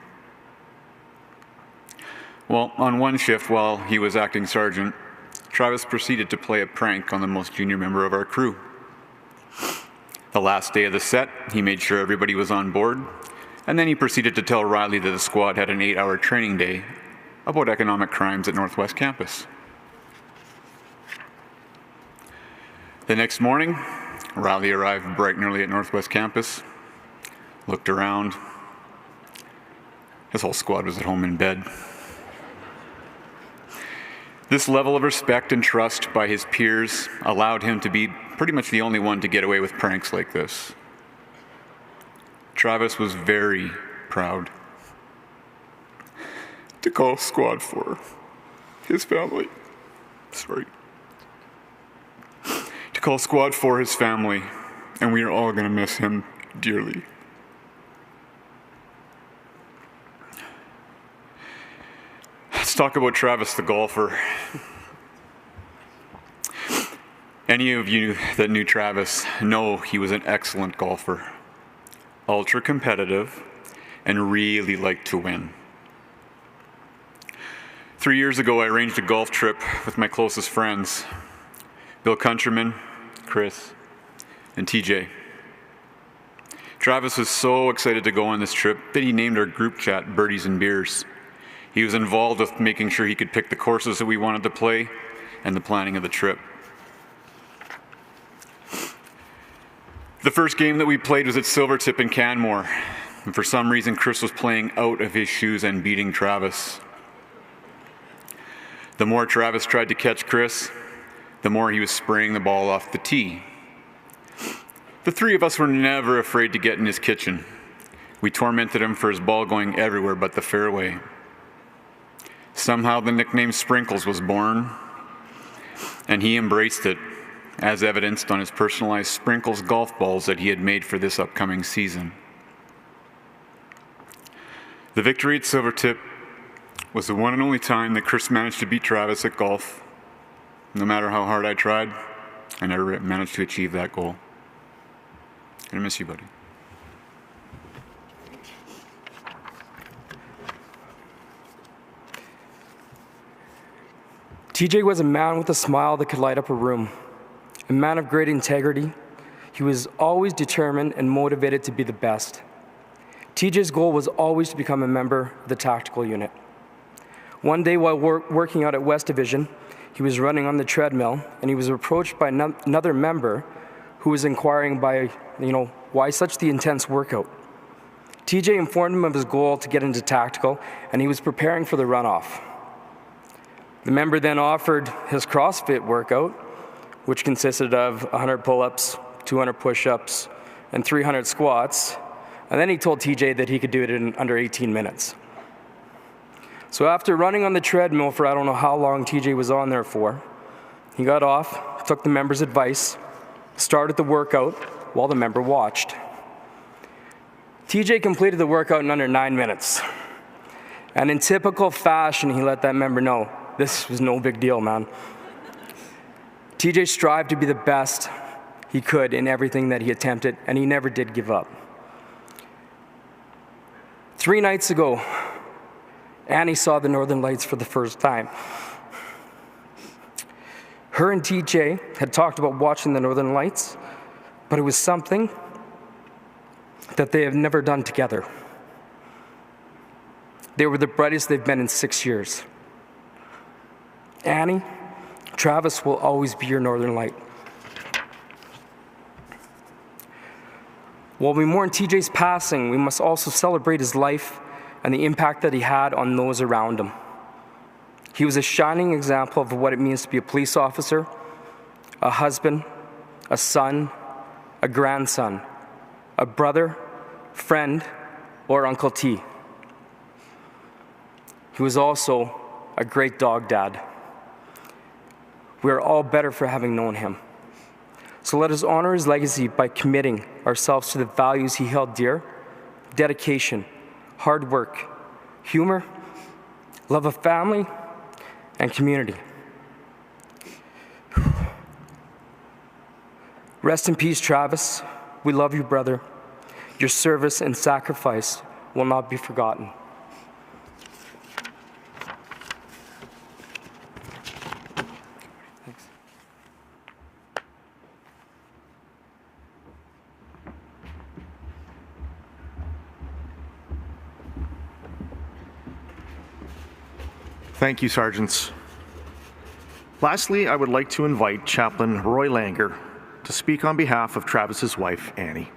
Well, on one shift while he was acting sergeant, Travis proceeded to play a prank on the most junior member of our crew. The last day of the set, he made sure everybody was on board, and then he proceeded to tell Riley that the squad had an 8-hour training day about economic crimes at Northwest Campus. The next morning, Riley arrived bright and early at Northwest Campus, looked around. His whole squad was at home in bed. This level of respect and trust by his peers allowed him to be pretty much the only one to get away with pranks like this. Travis was very proud to call squad for his family. To call squad for his family, and we are all going to miss him dearly. talk about Travis the golfer. Any of you that knew Travis know he was an excellent golfer, ultra competitive, and really liked to win. 3 years ago, I arranged a golf trip with my closest friends, Bill Countryman, Chris, and TJ. Travis was so excited to go on this trip that he named our group chat Birdies and Beers. He was involved with making sure he could pick the courses that we wanted to play and the planning of the trip. The first game that we played was at Silvertip in Canmore, and for some reason Chris was playing out of his shoes and beating Travis. The more Travis tried to catch Chris, the more he was spraying the ball off the tee. The three of us were never afraid to get in his kitchen. We tormented him for his ball going everywhere but the fairway. Somehow the nickname Sprinkles was born, and he embraced it, as evidenced on his personalized Sprinkles golf balls that he had made for this upcoming season. The victory at Silvertip was the one and only time that Chris managed to beat Travis at golf. No matter how hard I tried, I never managed to achieve that goal. I miss you, buddy. TJ was a man with a smile that could light up a room. A man of great integrity, he was always determined and motivated to be the best. TJ's goal was always to become a member of the tactical unit. One day while working out at West Division, he was running on the treadmill and he was approached by another member who was inquiring why such the intense workout. TJ informed him of his goal to get into tactical and he was preparing for the runoff. The member then offered his CrossFit workout, which consisted of 100 pull-ups, 200 push-ups, and 300 squats. And then he told TJ that he could do it in under 18 minutes. So after running on the treadmill for I don't know how long TJ was on there for, he got off, took the member's advice, started the workout while the member watched. TJ completed the workout in under 9 minutes. And in typical fashion, he let that member know, this was no big deal, man. TJ strived to be the best he could in everything that he attempted, and he never did give up. 3 nights ago, Annie saw the Northern Lights for the first time. Her and TJ had talked about watching the Northern Lights, but it was something that they have never done together. They were the brightest they've been in 6 years. Annie, Travis will always be your Northern Light. While we mourn TJ's passing, we must also celebrate his life and the impact that he had on those around him. He was a shining example of what it means to be a police officer, a husband, a son, a grandson, a brother, friend, or Uncle T. He was also a great dog dad. We are all better for having known him. So let us honor his legacy by committing ourselves to the values he held dear: dedication, hard work, humor, love of family, and community. Rest in peace, Travis. We love you, brother. Your service and sacrifice will not be forgotten. Thank you, Sergeants. Lastly, I would like to invite Chaplain Roy Langer to speak on behalf of Travis's wife, Annie.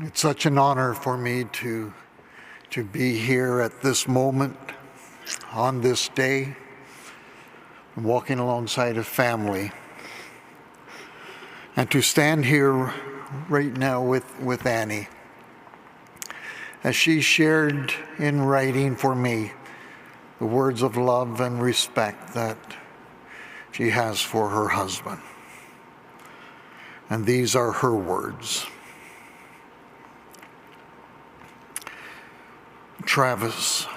It's such an honor for me to be here at this moment, on this day, walking alongside a family, and to stand here right now with Annie, as she shared in writing for me the words of love and respect that she has for her husband. And these are her words. Travis,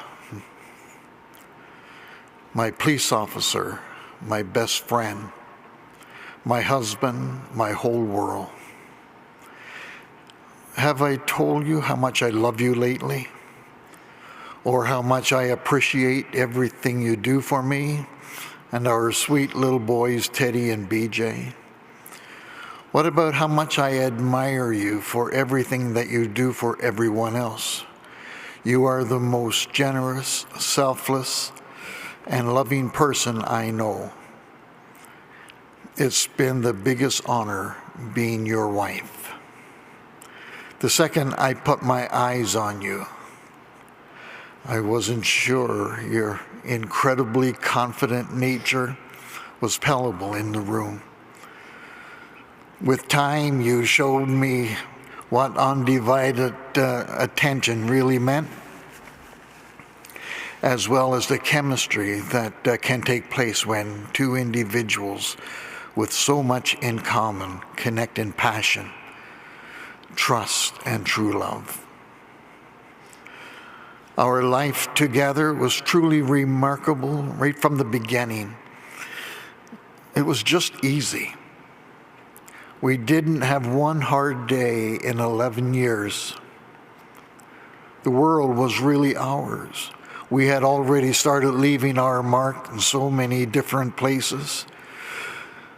my police officer, my best friend, my husband, my whole world. Have I told you how much I love you lately? Or how much I appreciate everything you do for me and our sweet little boys, Teddy and BJ? What about how much I admire you for everything that you do for everyone else? You are the most generous, selfless, and loving person I know. It's been the biggest honor being your wife. The second I put my eyes on you, I wasn't sure your incredibly confident nature was palpable in the room. With time, you showed me what undivided attention really meant, as well as the chemistry that can take place when two individuals with so much in common connect in passion, trust, and true love. Our life together was truly remarkable right from the beginning. It was just easy. We didn't have one hard day in 11 years. The world was really ours. We had already started leaving our mark in so many different places.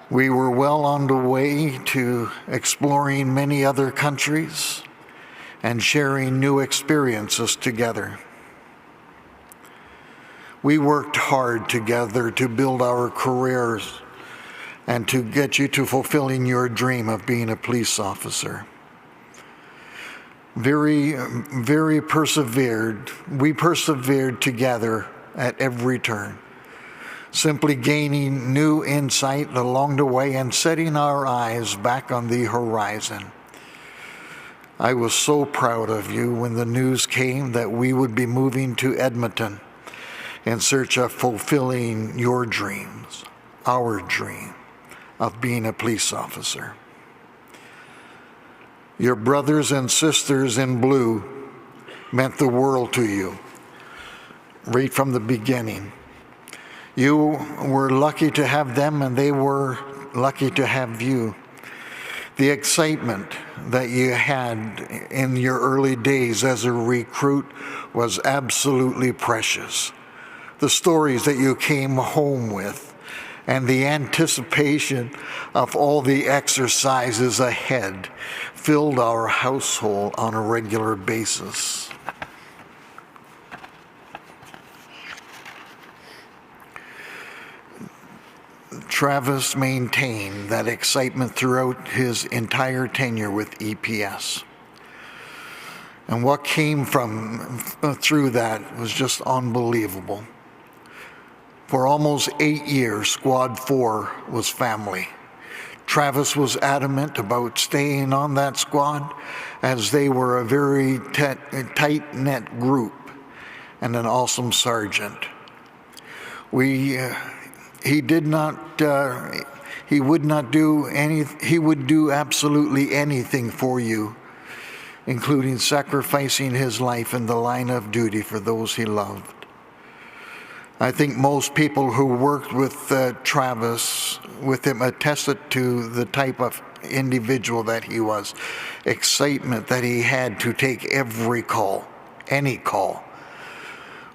We were well on the way to exploring many other countries and sharing new experiences together. We worked hard together to build our careers and to get you to fulfilling your dream of being a police officer. Very persevered. We persevered together at every turn, simply gaining new insight along the way and setting our eyes back on the horizon. I was so proud of you when the news came that we would be moving to Edmonton in search of fulfilling your dreams, our dream of being a police officer. Your brothers and sisters in blue meant the world to you right from the beginning. You were lucky to have them, and they were lucky to have you. The excitement that you had in your early days as a recruit was absolutely precious. The stories that you came home with, and the anticipation of all the exercises ahead filled our household on a regular basis. Travis maintained that excitement throughout his entire tenure with EPS. And what came through that was just unbelievable. For almost 8 years, Squad 4 was family. Travis was adamant about staying on that squad as they were a very tight-knit group and an awesome sergeant. He would do absolutely anything for you, including sacrificing his life in the line of duty for those he loved. I think most people who worked with Travis, with him, attested to the type of individual that he was. Excitement that he had to take every call, any call,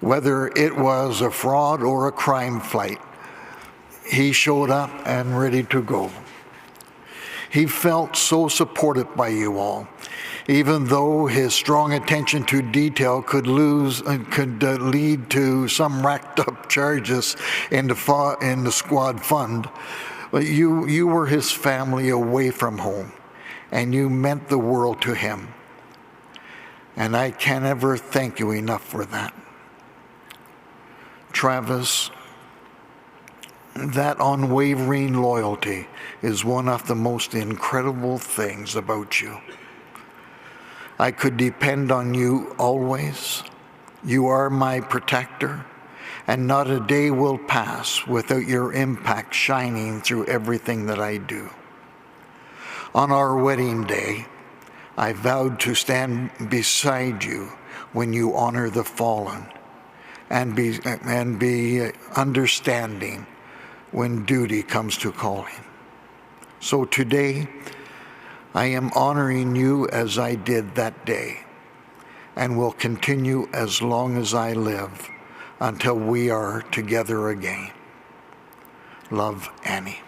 whether it was a fraud or a crime flight. He showed up and ready to go. He felt so supported by you all, even though his strong attention to detail could lead to some racked up charges in the squad fund. But you were his family away from home, and you meant the world to him. And I can't ever thank you enough for that. Travis, that unwavering loyalty is one of the most incredible things about you. I could depend on you always. You are my protector, and not a day will pass without your impact shining through everything that I do. On our wedding day, I vowed to stand beside you when you honor the fallen, and be understanding when duty comes to calling. So today, I am honoring you as I did that day, and will continue as long as I live until we are together again. Love, Annie.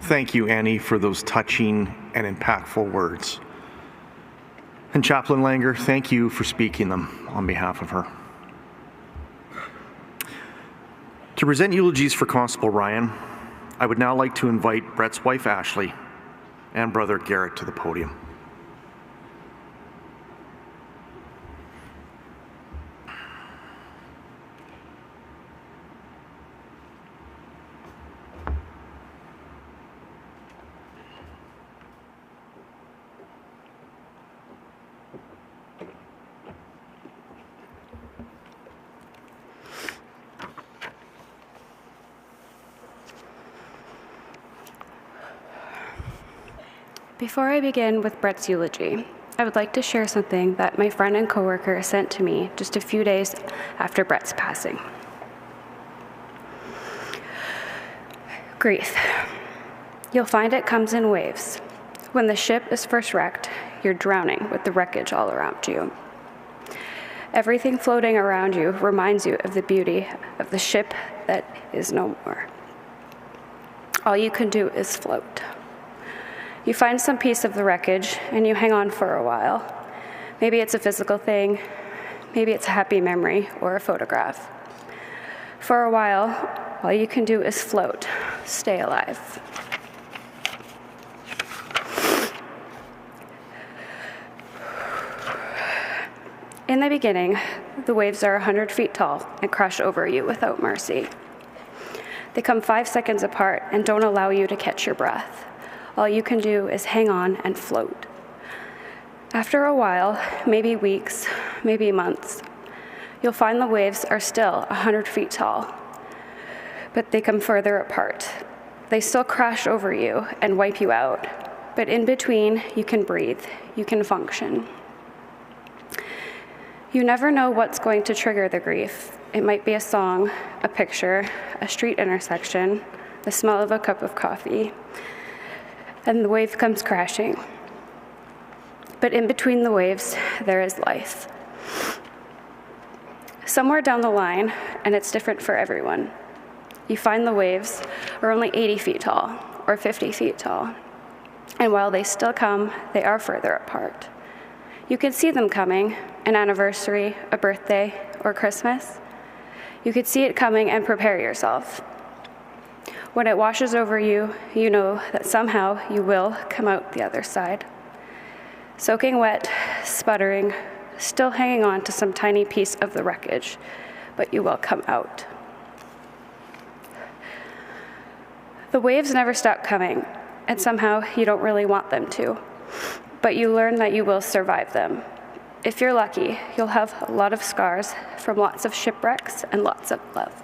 Thank you, Annie, for those touching and impactful words. And Chaplain Langer, thank you for speaking them on behalf of her. To present eulogies for Constable Ryan, I would now like to invite Brett's wife, Ashley, and brother Garrett to the podium. Before I begin with Brett's eulogy, I would like to share something that my friend and coworker sent to me just a few days after Brett's passing. Grief. You'll find it comes in waves. When the ship is first wrecked, you're drowning with the wreckage all around you. Everything floating around you reminds you of the beauty of the ship that is no more. All you can do is float. You find some piece of the wreckage and you hang on for a while. Maybe it's a physical thing, maybe it's a happy memory or a photograph. For a while, all you can do is float, stay alive. In the beginning, the waves are 100 feet tall and crash over you without mercy. They come 5 seconds apart and don't allow you to catch your breath. All you can do is hang on and float. After a while, maybe weeks, maybe months, you'll find the waves are still 100 feet tall, but they come further apart. They still crash over you and wipe you out, but in between, you can breathe, you can function. You never know what's going to trigger the grief. It might be a song, a picture, a street intersection, the smell of a cup of coffee, and the wave comes crashing. But in between the waves, there is life. Somewhere down the line, and it's different for everyone, you find the waves are only 80 feet tall or 50 feet tall. And while they still come, they are further apart. You can see them coming, an anniversary, a birthday, or Christmas. You could see it coming and prepare yourself. When it washes over you, you know that somehow you will come out the other side. Soaking wet, sputtering, still hanging on to some tiny piece of the wreckage, but you will come out. The waves never stop coming, and somehow you don't really want them to, but you learn that you will survive them. If you're lucky, you'll have a lot of scars from lots of shipwrecks and lots of love.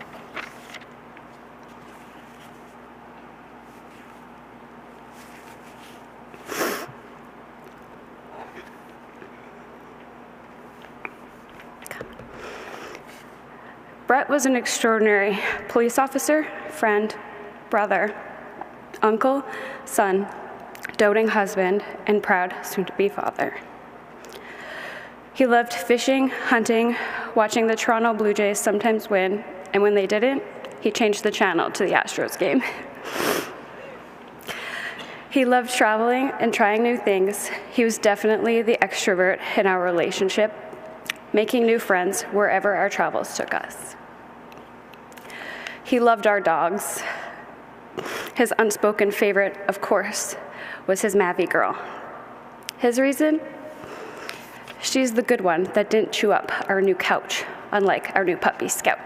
Brett was an extraordinary police officer, friend, brother, uncle, son, doting husband, and proud soon-to-be father. He loved fishing, hunting, watching the Toronto Blue Jays sometimes win, and when they didn't, he changed the channel to the Astros game. He loved traveling and trying new things. He was definitely the extrovert in our relationship, making new friends wherever our travels took us. He loved our dogs. His unspoken favorite, of course, was his Mavi girl. His reason? She's the good one that didn't chew up our new couch, unlike our new puppy, Scout.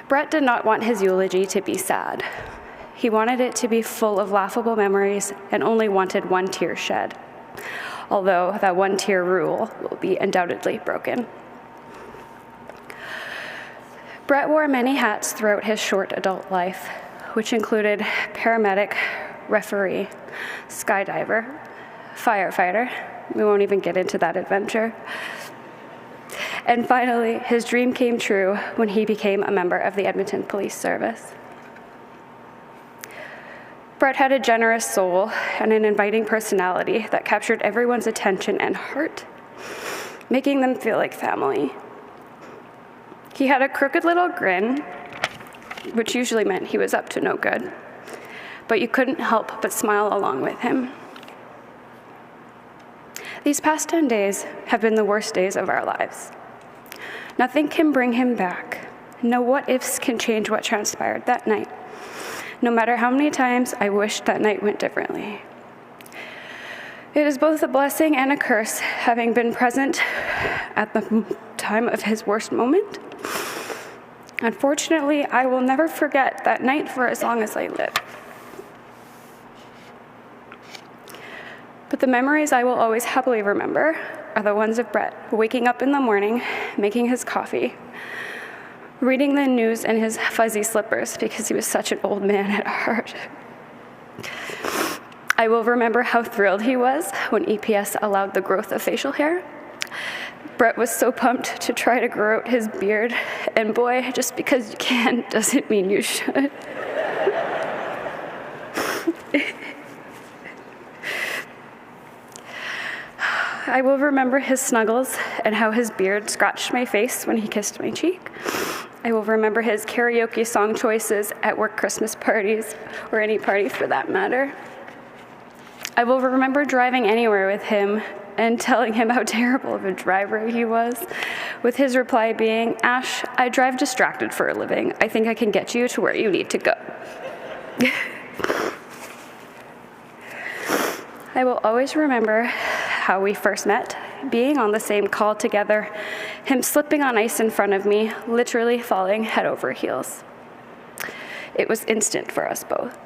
Brett did not want his eulogy to be sad. He wanted it to be full of laughable memories and only wanted one tear shed, although that one tear rule will be undoubtedly broken. Brett wore many hats throughout his short adult life, which included paramedic, referee, skydiver, firefighter. We won't even get into that adventure. And finally, his dream came true when he became a member of the Edmonton Police Service. Brett had a generous soul and an inviting personality that captured everyone's attention and heart, making them feel like family. He had a crooked little grin, which usually meant he was up to no good, but you couldn't help but smile along with him. These past 10 days have been the worst days of our lives. Nothing can bring him back. No what-ifs can change what transpired that night, no matter how many times I wished that night went differently. It is both a blessing and a curse having been present at the time of his worst moment. Unfortunately, I will never forget that night for as long as I live. But the memories I will always happily remember are the ones of Brett waking up in the morning, making his coffee, reading the news in his fuzzy slippers because he was such an old man at heart. I will remember how thrilled he was when EPS allowed the growth of facial hair. Brett was so pumped to try to grow out his beard, and boy, just because you can doesn't mean you should. I will remember his snuggles and how his beard scratched my face when he kissed my cheek. I will remember his karaoke song choices at work Christmas parties, or any party for that matter. I will remember driving anywhere with him and telling him how terrible of a driver he was, with his reply being, "Ash, I drive distracted for a living. I think I can get you to where you need to go." I will always remember how we first met, being on the same call together, him slipping on ice in front of me, literally falling head over heels. It was instant for us both.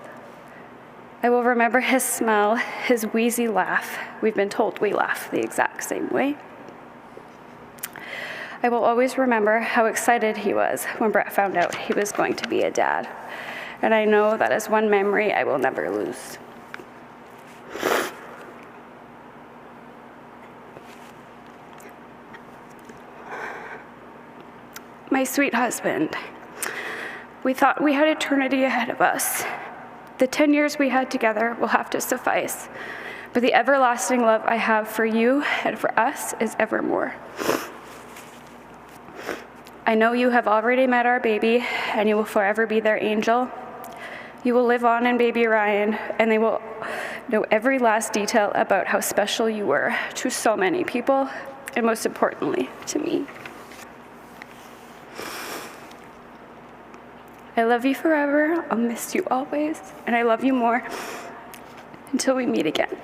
I will remember his smile, his wheezy laugh. We've been told we laugh the exact same way. I will always remember how excited he was when Brett found out he was going to be a dad. And I know that is one memory I will never lose. My sweet husband. We thought we had eternity ahead of us. The 10 years we had together will have to suffice, but the everlasting love I have for you and for us is evermore. I know you have already met our baby, and you will forever be their angel. You will live on in baby Ryan, and they will know every last detail about how special you were to so many people, and most importantly, to me. I love you forever, I'll miss you always, and I love you more until we meet again.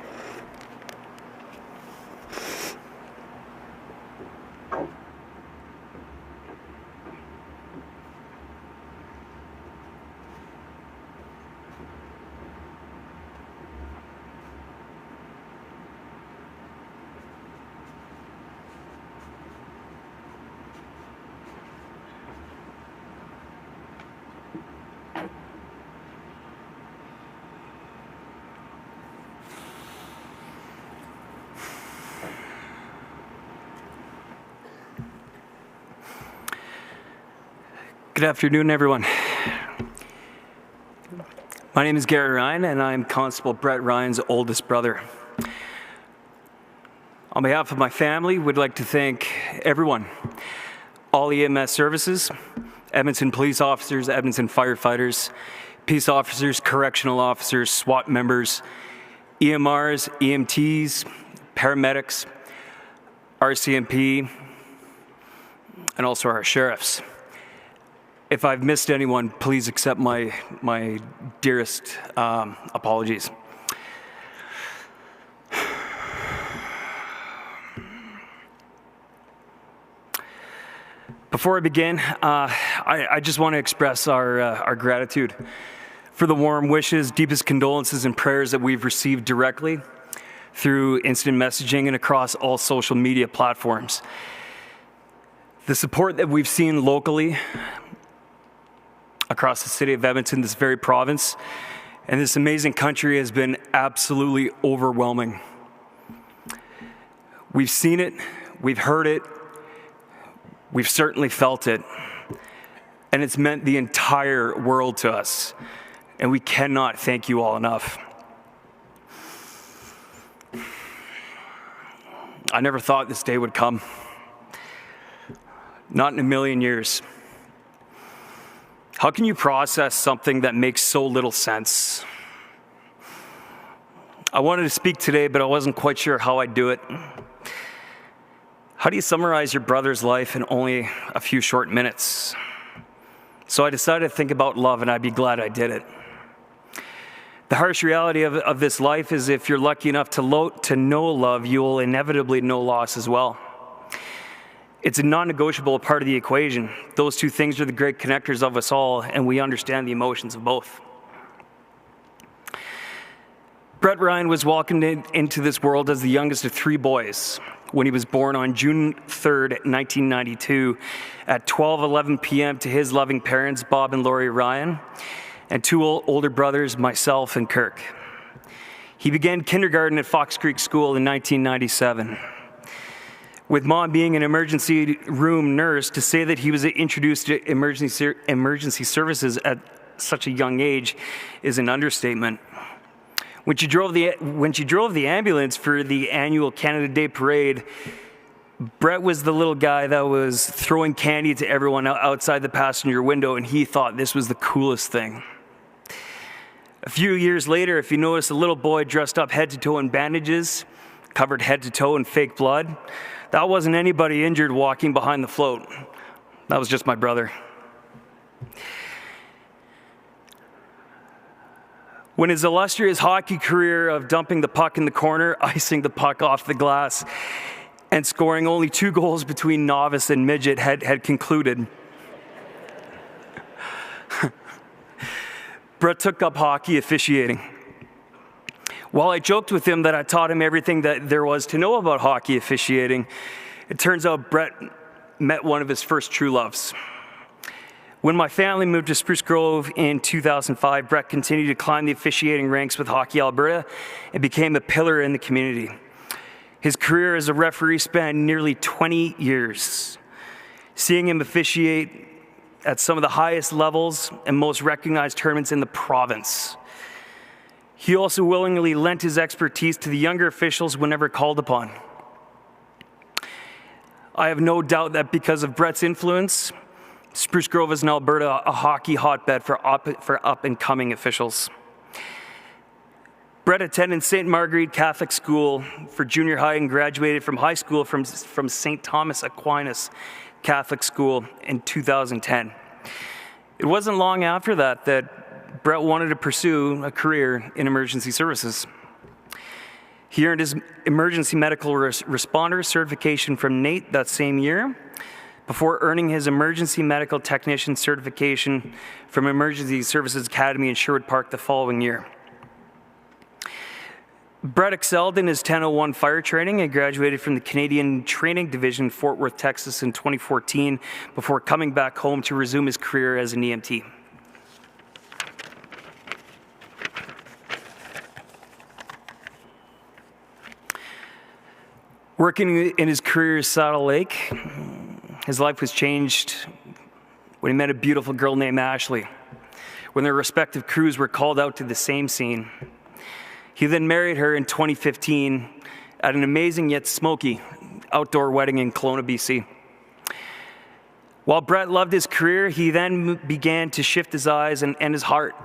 Good afternoon, everyone. My name is Garrett Ryan, and I'm Constable Brett Ryan's oldest brother. On behalf of my family, we'd like to thank everyone, all EMS services, Edmonton police officers, Edmonton firefighters, peace officers, correctional officers, SWAT members, EMRs, EMTs, paramedics, RCMP, and also our sheriffs. If I've missed anyone, please accept my dearest apologies. Before I begin, I just want to express our gratitude for the warm wishes, deepest condolences, and prayers that we've received directly through instant messaging and across all social media platforms. The support that we've seen locally across the city of Edmonton, this very province, and this amazing country has been absolutely overwhelming. We've seen it, we've heard it, we've certainly felt it, and it's meant the entire world to us, and we cannot thank you all enough. I never thought this day would come. Not in a million years. How can you process something that makes so little sense? I wanted to speak today, but I wasn't quite sure how I'd do it. How do you summarize your brother's life in only a few short minutes? So I decided to think about love, and I'd be glad I did it. The harsh reality of this life is if you're lucky enough to know love, you will inevitably know loss as well. It's a non-negotiable part of the equation. Those two things are the great connectors of us all, and we understand the emotions of both. Brett Ryan was welcomed into this world as the youngest of three boys when he was born on June 3rd, 1992 at 12:11 p.m. to his loving parents, Bob and Lori Ryan, and two older brothers, myself and Kirk. He began kindergarten at Fox Creek School in 1997. With Mom being an emergency room nurse, to say that he was introduced to emergency services at such a young age is an understatement. When she drove the ambulance for the annual Canada Day parade, Brett was the little guy that was throwing candy to everyone outside the passenger window, and he thought this was the coolest thing. A few years later, if you notice a little boy dressed up head to toe in bandages, covered head to toe in fake blood, that wasn't anybody injured walking behind the float. That was just my brother. When his illustrious hockey career of dumping the puck in the corner, icing the puck off the glass, and scoring only 2 goals between novice and midget had concluded, Brett took up hockey officiating. While I joked with him that I taught him everything that there was to know about hockey officiating, it turns out Brett met one of his first true loves. When my family moved to Spruce Grove in 2005, Brett continued to climb the officiating ranks with Hockey Alberta and became a pillar in the community. His career as a referee spanned nearly 20 years, seeing him officiate at some of the highest levels and most recognized tournaments in the province. He also willingly lent his expertise to the younger officials whenever called upon. I have no doubt that because of Brett's influence, Spruce Grove is in Alberta a hockey hotbed for up-and-coming officials. Brett attended St. Marguerite Catholic School for junior high and graduated from high school from St. Thomas Aquinas Catholic School in 2010. It wasn't long after that Brett wanted to pursue a career in emergency services. He earned his emergency medical responder certification from NATE that same year, before earning his emergency medical technician certification from Emergency Services Academy in Sherwood Park the following year. Brett excelled in his 1001 fire training and graduated from the Canadian Training Division in Fort Worth, Texas in 2014 before coming back home to resume his career as an EMT. Working in his career at Saddle Lake, his life was changed when he met a beautiful girl named Ashley, when their respective crews were called out to the same scene. He then married her in 2015 at an amazing yet smoky outdoor wedding in Kelowna, BC. While Brett loved his career, he then began to shift his eyes and his heart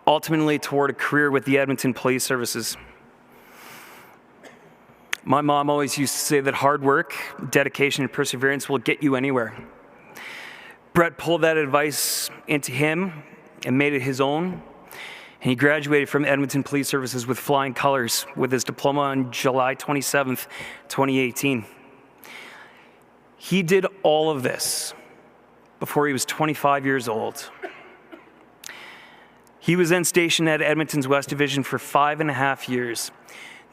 ultimately toward a career with the Edmonton Police Services. My mom always used to say that hard work, dedication, and perseverance will get you anywhere. Brett pulled that advice into him and made it his own. And he graduated from Edmonton Police Services with flying colors with his diploma on July 27th, 2018. He did all of this before he was 25 years old. He was then stationed at Edmonton's West Division for 5.5 years.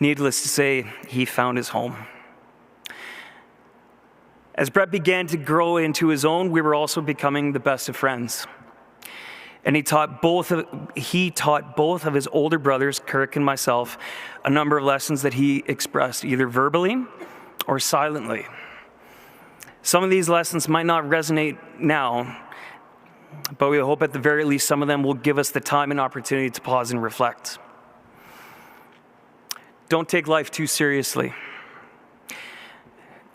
Needless to say, he found his home. As Brett began to grow into his own, we were also becoming the best of friends. And he taught both of his older brothers, Kirk and myself, a number of lessons that he expressed either verbally or silently. Some of these lessons might not resonate now, but we hope at the very least some of them will give us the time and opportunity to pause and reflect. Don't take life too seriously.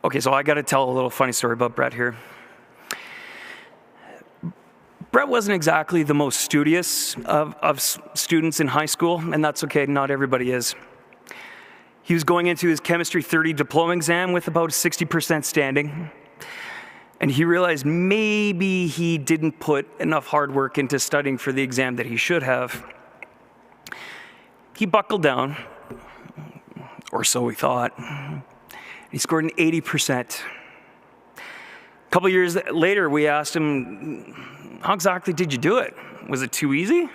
Okay, so I got to tell a little funny story about Brett here. Brett wasn't exactly the most studious of students in high school, and that's okay, not everybody is. He was going into his Chemistry 30 diploma exam with about 60% standing, and he realized maybe he didn't put enough hard work into studying for the exam that he should have. He buckled down, or so he thought. He scored an 80%. A couple years later, we asked him, how exactly did you do it? Was it too easy? And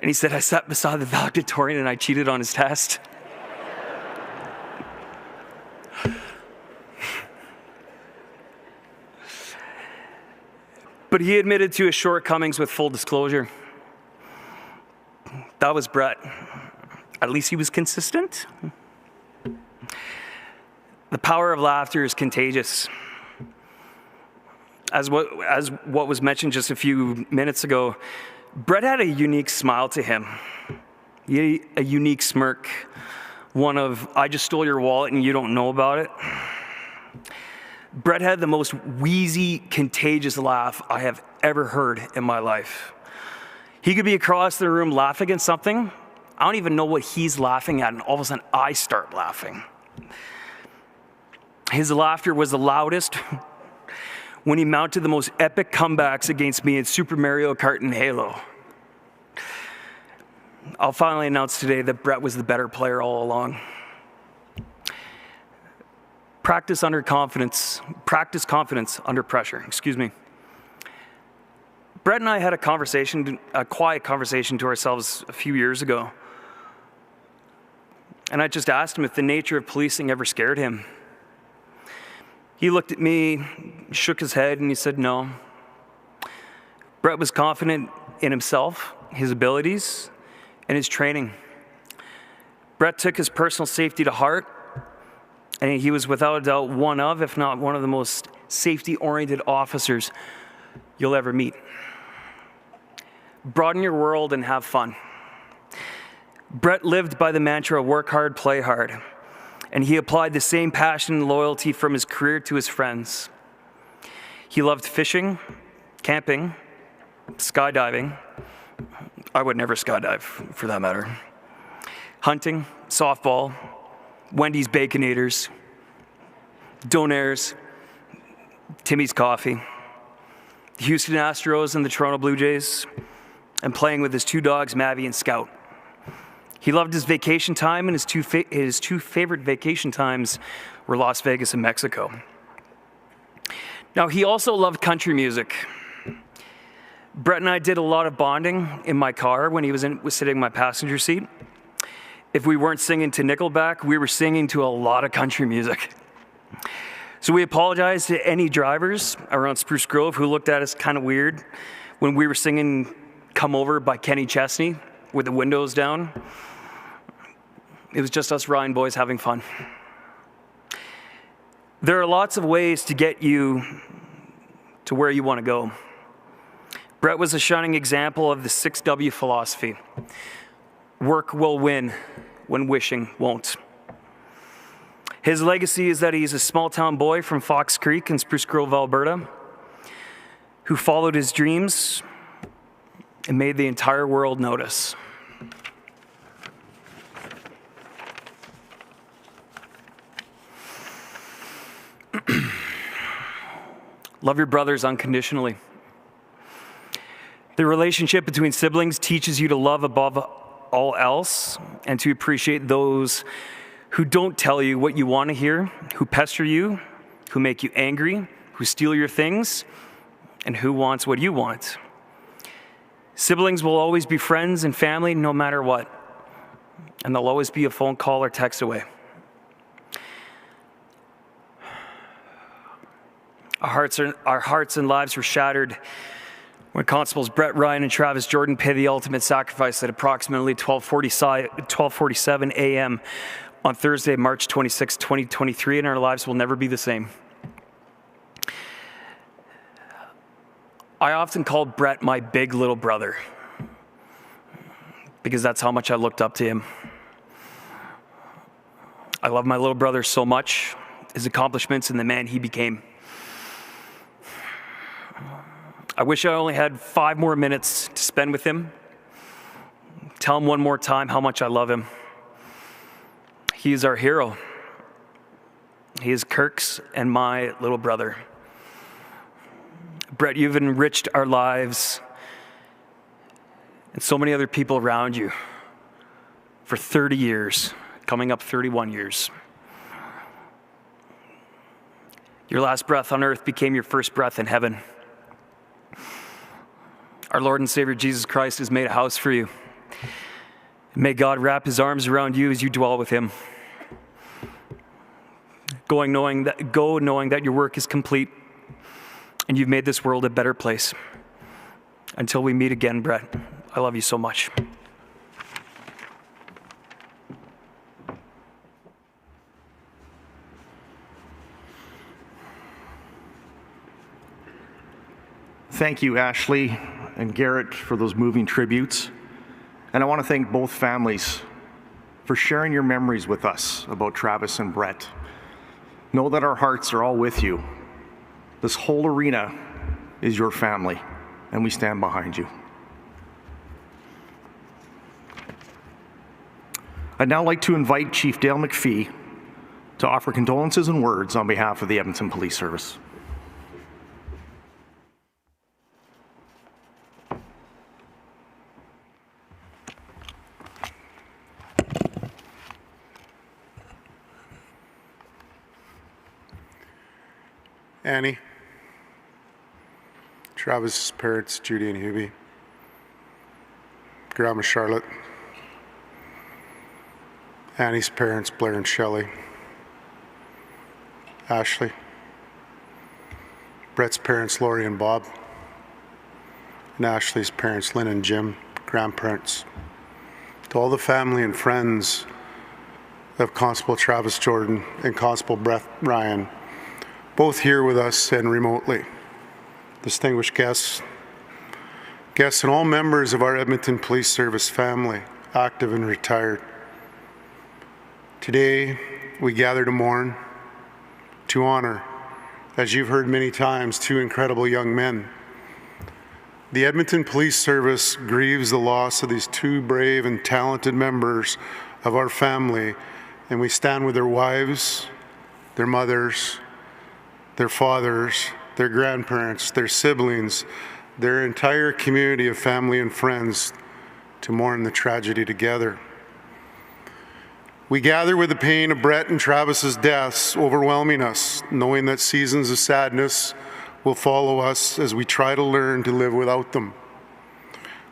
he said, I sat beside the valedictorian and I cheated on his test. But he admitted to his shortcomings with full disclosure. That was Brett. At least he was consistent. The power of laughter is contagious. As what was mentioned just a few minutes ago, Brett had a unique smile to him. He had a unique smirk. One of, I just stole your wallet and you don't know about it. Brett had the most wheezy, contagious laugh I have ever heard in my life. He could be across the room laughing at something. I don't even know what he's laughing at, and all of a sudden I start laughing. His laughter was the loudest when he mounted the most epic comebacks against me in Super Mario Kart and Halo. I'll finally announce today that Brett was the better player all along. Practice confidence under pressure, Brett and I had a quiet conversation to ourselves a few years ago. And I just asked him if the nature of policing ever scared him. He looked at me, shook his head, and he said no. Brett was confident in himself, his abilities, and his training. Brett took his personal safety to heart, and he was without a doubt one of, if not one of the most safety-oriented officers you'll ever meet. Broaden your world and have fun. Brett lived by the mantra, work hard, play hard. And he applied the same passion and loyalty from his career to his friends. He loved fishing, camping, skydiving. I would never skydive, for that matter. Hunting, softball, Wendy's Baconators, Donairs, Timmy's Coffee, the Houston Astros and the Toronto Blue Jays, and playing with his two dogs, Mavi and Scout. He loved his vacation time, and his two favorite vacation times were Las Vegas and Mexico. Now, he also loved country music. Brett and I did a lot of bonding in my car when he was sitting in my passenger seat. If we weren't singing to Nickelback, we were singing to a lot of country music. So we apologized to any drivers around Spruce Grove who looked at us kind of weird when we were singing Come Over by Kenny Chesney with the windows down. It was just us Ryan boys having fun. There are lots of ways to get you to where you want to go. Brett was a shining example of the 6W philosophy. Work will win when wishing won't. His legacy is that he's a small-town boy from Fox Creek in Spruce Grove, Alberta, who followed his dreams and made the entire world notice. Love your brothers unconditionally. The relationship between siblings teaches you to love above all else and to appreciate those who don't tell you what you want to hear, who pester you, who make you angry, who steal your things, and who wants what you want. Siblings will always be friends and family no matter what, and they'll always be a phone call or text away. Our hearts and lives were shattered when Constables Brett Ryan and Travis Jordan paid the ultimate sacrifice at approximately 12:47 a.m. on Thursday, March 26, 2023, and our lives will never be the same. I often called Brett my big little brother because that's how much I looked up to him. I love my little brother so much, his accomplishments and the man he became. I wish I only had 5 more minutes to spend with him. Tell him one more time how much I love him. He is our hero. He is Kirk's and my little brother. Brett, you've enriched our lives and so many other people around you for 30 years, coming up 31 years. Your last breath on earth became your first breath in heaven. Our Lord and Savior Jesus Christ has made a house for you. May God wrap his arms around you as you dwell with him. Go knowing that your work is complete and you've made this world a better place. Until we meet again, Brett, I love you so much. Thank you, Ashley and Garrett, for those moving tributes. And I want to thank both families for sharing your memories with us about Travis and Brett. Know that our hearts are all with you. This whole arena is your family, and we stand behind you. I'd now like to invite Chief Dale McPhee to offer condolences and words on behalf of the Edmonton Police Service. Annie, Travis's parents, Judy and Hubie, Grandma Charlotte, Annie's parents, Blair and Shelley, Ashley, Brett's parents, Lori and Bob, and Ashley's parents, Lynn and Jim, grandparents, to all the family and friends of Constable Travis Jordan and Constable Brett Ryan, both here with us and remotely, distinguished guests, and all members of our Edmonton Police Service family, active and retired. Today, we gather to mourn, to honor, as you've heard many times, 2 incredible young men. The Edmonton Police Service grieves the loss of these 2 brave and talented members of our family, and we stand with their wives, their mothers, their fathers, their grandparents, their siblings, their entire community of family and friends to mourn the tragedy together. We gather with the pain of Brett and Travis's deaths overwhelming us, knowing that seasons of sadness will follow us as we try to learn to live without them.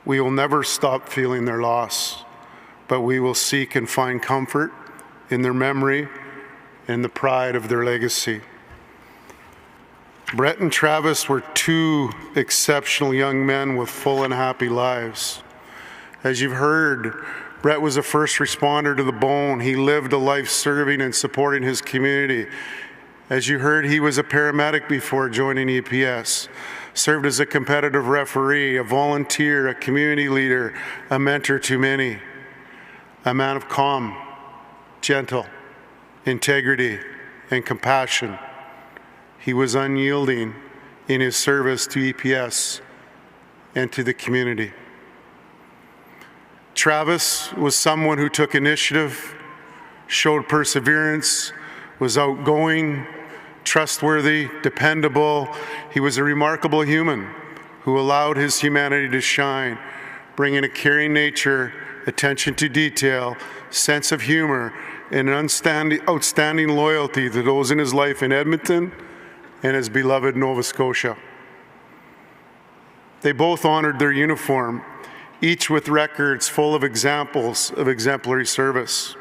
We will never stop feeling their loss, but we will seek and find comfort in their memory and the pride of their legacy. Brett and Travis were 2 exceptional young men with full and happy lives. As you've heard, Brett was a first responder to the bone. He lived a life serving and supporting his community. As you heard, he was a paramedic before joining EPS, served as a competitive referee, a volunteer, a community leader, a mentor to many, a man of calm, gentle, integrity, and compassion. He was unyielding in his service to EPS and to the community. Travis was someone who took initiative, showed perseverance, was outgoing, trustworthy, dependable. He was a remarkable human who allowed his humanity to shine, bringing a caring nature, attention to detail, sense of humor, and an outstanding loyalty to those in his life in Edmonton and his beloved Nova Scotia. They both honored their uniform, each with records full of examples of exemplary service.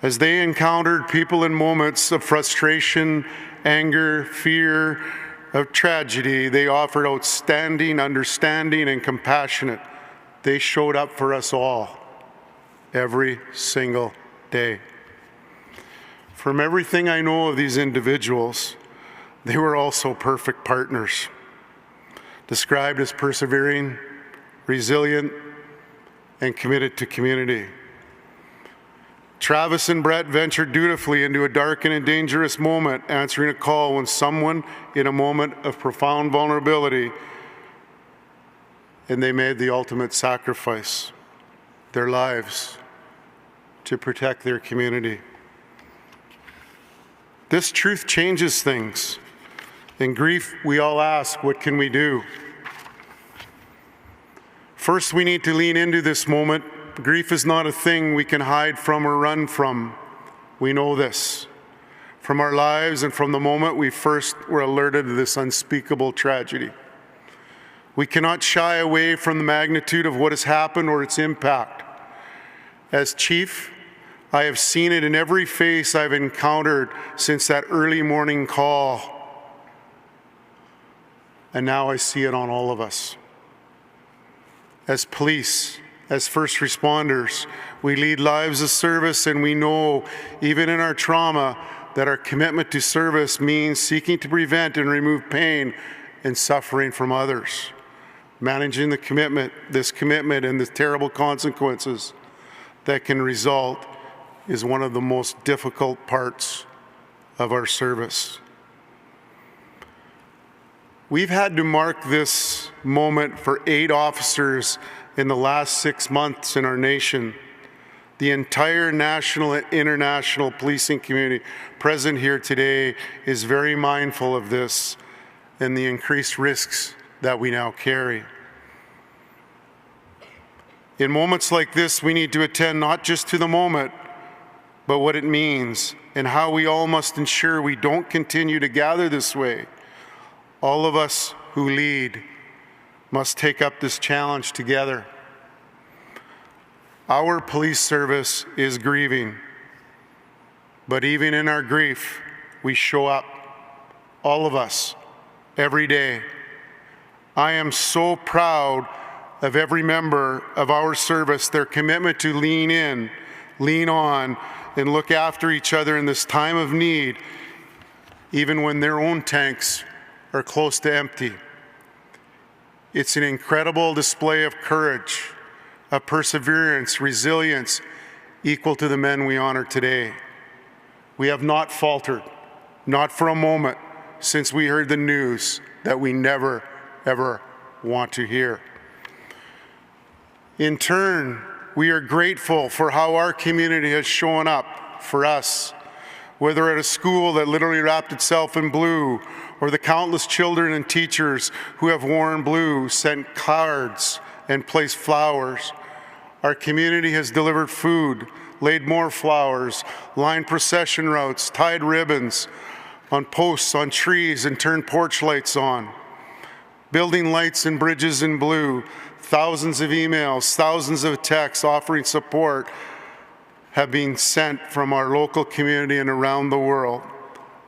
As they encountered people in moments of frustration, anger, fear, of tragedy, they offered outstanding understanding and compassionate. They showed up for us all every single day. From everything I know of these individuals, they were also perfect partners, described as persevering, resilient, and committed to community. Travis and Brett ventured dutifully into a dark and a dangerous moment, answering a call when someone in a moment of profound vulnerability, and they made the ultimate sacrifice, their lives, to protect their community. This truth changes things. In grief, we all ask, what can we do? First, we need to lean into this moment. Grief is not a thing we can hide from or run from. We know this from our lives and from the moment we first were alerted to this unspeakable tragedy. We cannot shy away from the magnitude of what has happened or its impact. As chief, I have seen it in every face I've encountered since that early morning call. And now I see it on all of us. As police, as first responders, we lead lives of service, and we know, even in our trauma, that our commitment to service means seeking to prevent and remove pain and suffering from others. Managing this commitment and the terrible consequences that can result is one of the most difficult parts of our service. We've had to mark this moment for 8 officers in the last 6 months in our nation. The entire national and international policing community present here today is very mindful of this and the increased risks that we now carry. In moments like this, we need to attend not just to the moment, but what it means and how we all must ensure we don't continue to gather this way. All of us who lead must take up this challenge together. Our police service is grieving, but even in our grief, we show up, all of us, every day. I am so proud of every member of our service, their commitment to lean in, lean on, and look after each other in this time of need, even when their own tanks are close to empty. It's an incredible display of courage, of perseverance, resilience, equal to the men we honor today. We have not faltered, not for a moment, since we heard the news that we never, ever want to hear. In turn, we are grateful for how our community has shown up for us, whether at a school that literally wrapped itself in blue, or the countless children and teachers who have worn blue, sent cards, and placed flowers. Our community has delivered food, laid more flowers, lined procession routes, tied ribbons on posts, on trees, and turned porch lights on. Building lights and bridges in blue, thousands of emails, thousands of texts offering support have been sent from our local community and around the world.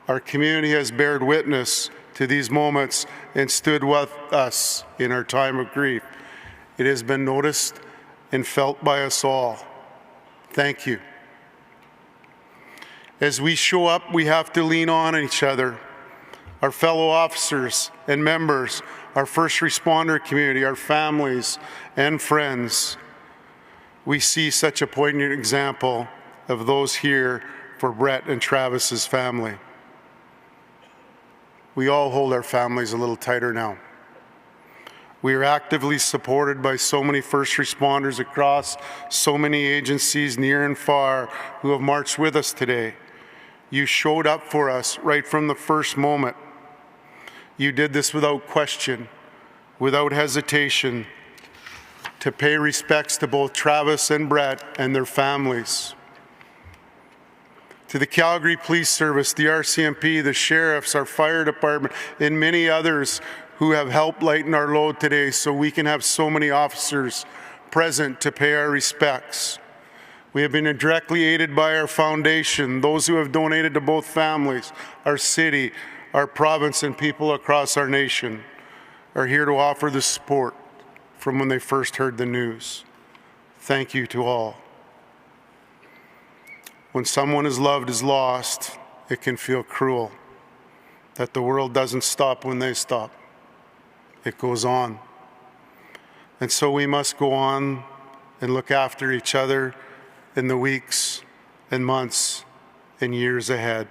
Our community has bared witness to these moments and stood with us in our time of grief. It has been noticed and felt by us all. Thank you. As we show up, we have to lean on each other, our fellow officers and members, our first responder community, our families and friends. We see such a poignant example of those here for Brett and Travis's family. We all hold our families a little tighter now. We are actively supported by so many first responders across so many agencies near and far who have marched with us today. You showed up for us right from the first moment. You did this without question, without hesitation, to pay respects to both Travis and Brett and their families. To the Calgary Police Service, the RCMP, the sheriffs, our fire department, and many others who have helped lighten our load today so we can have so many officers present to pay our respects. We have been directly aided by our foundation, those who have donated to both families, our city, our province, and people across our nation are here to offer the support from when they first heard the news. Thank you to all. When someone is loved is lost, it can feel cruel that the world doesn't stop when they stop. It goes on. And so we must go on and look after each other in the weeks and months and years ahead.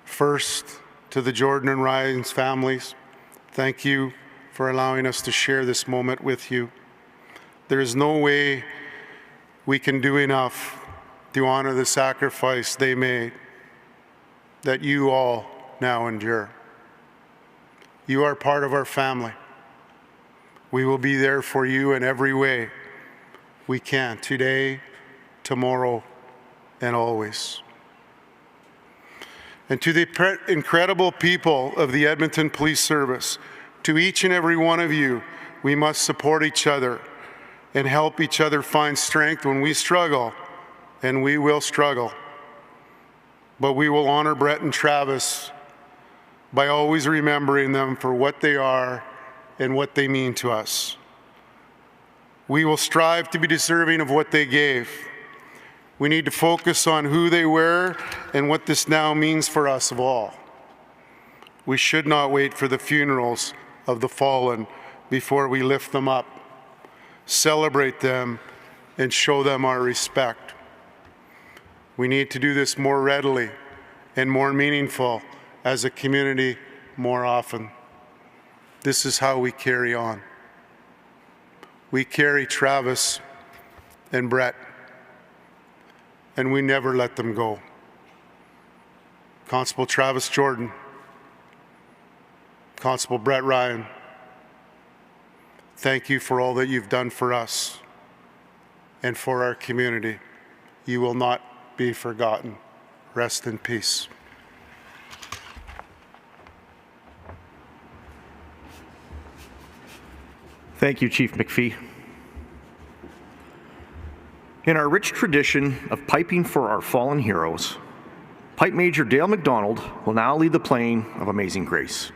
First, to the Jordan and Ryan's families, thank you for allowing us to share this moment with you. There is no way we can do enough to honor the sacrifice they made that you all now endure. You are part of our family. We will be there for you in every way we can, today, tomorrow, and always. And to the incredible people of the Edmonton Police Service, to each and every one of you, we must support each other and help each other find strength when we struggle, and we will struggle. But we will honor Brett and Travis by always remembering them for what they are and what they mean to us. We will strive to be deserving of what they gave. We need to focus on who they were and what this now means for us of all. We should not wait for the funerals of the fallen before we lift them up, celebrate them, and show them our respect. We need to do this more readily and more meaningful as a community more often. This is how we carry on. We carry Travis and Brett, and we never let them go. Constable Travis Jordan, Constable Brett Ryan, thank you for all that you've done for us and for our community. You will not be forgotten. Rest in peace. Thank you, Chief McPhee. In our rich tradition of piping for our fallen heroes, Pipe Major Dale McDonald will now lead the playing of Amazing Grace.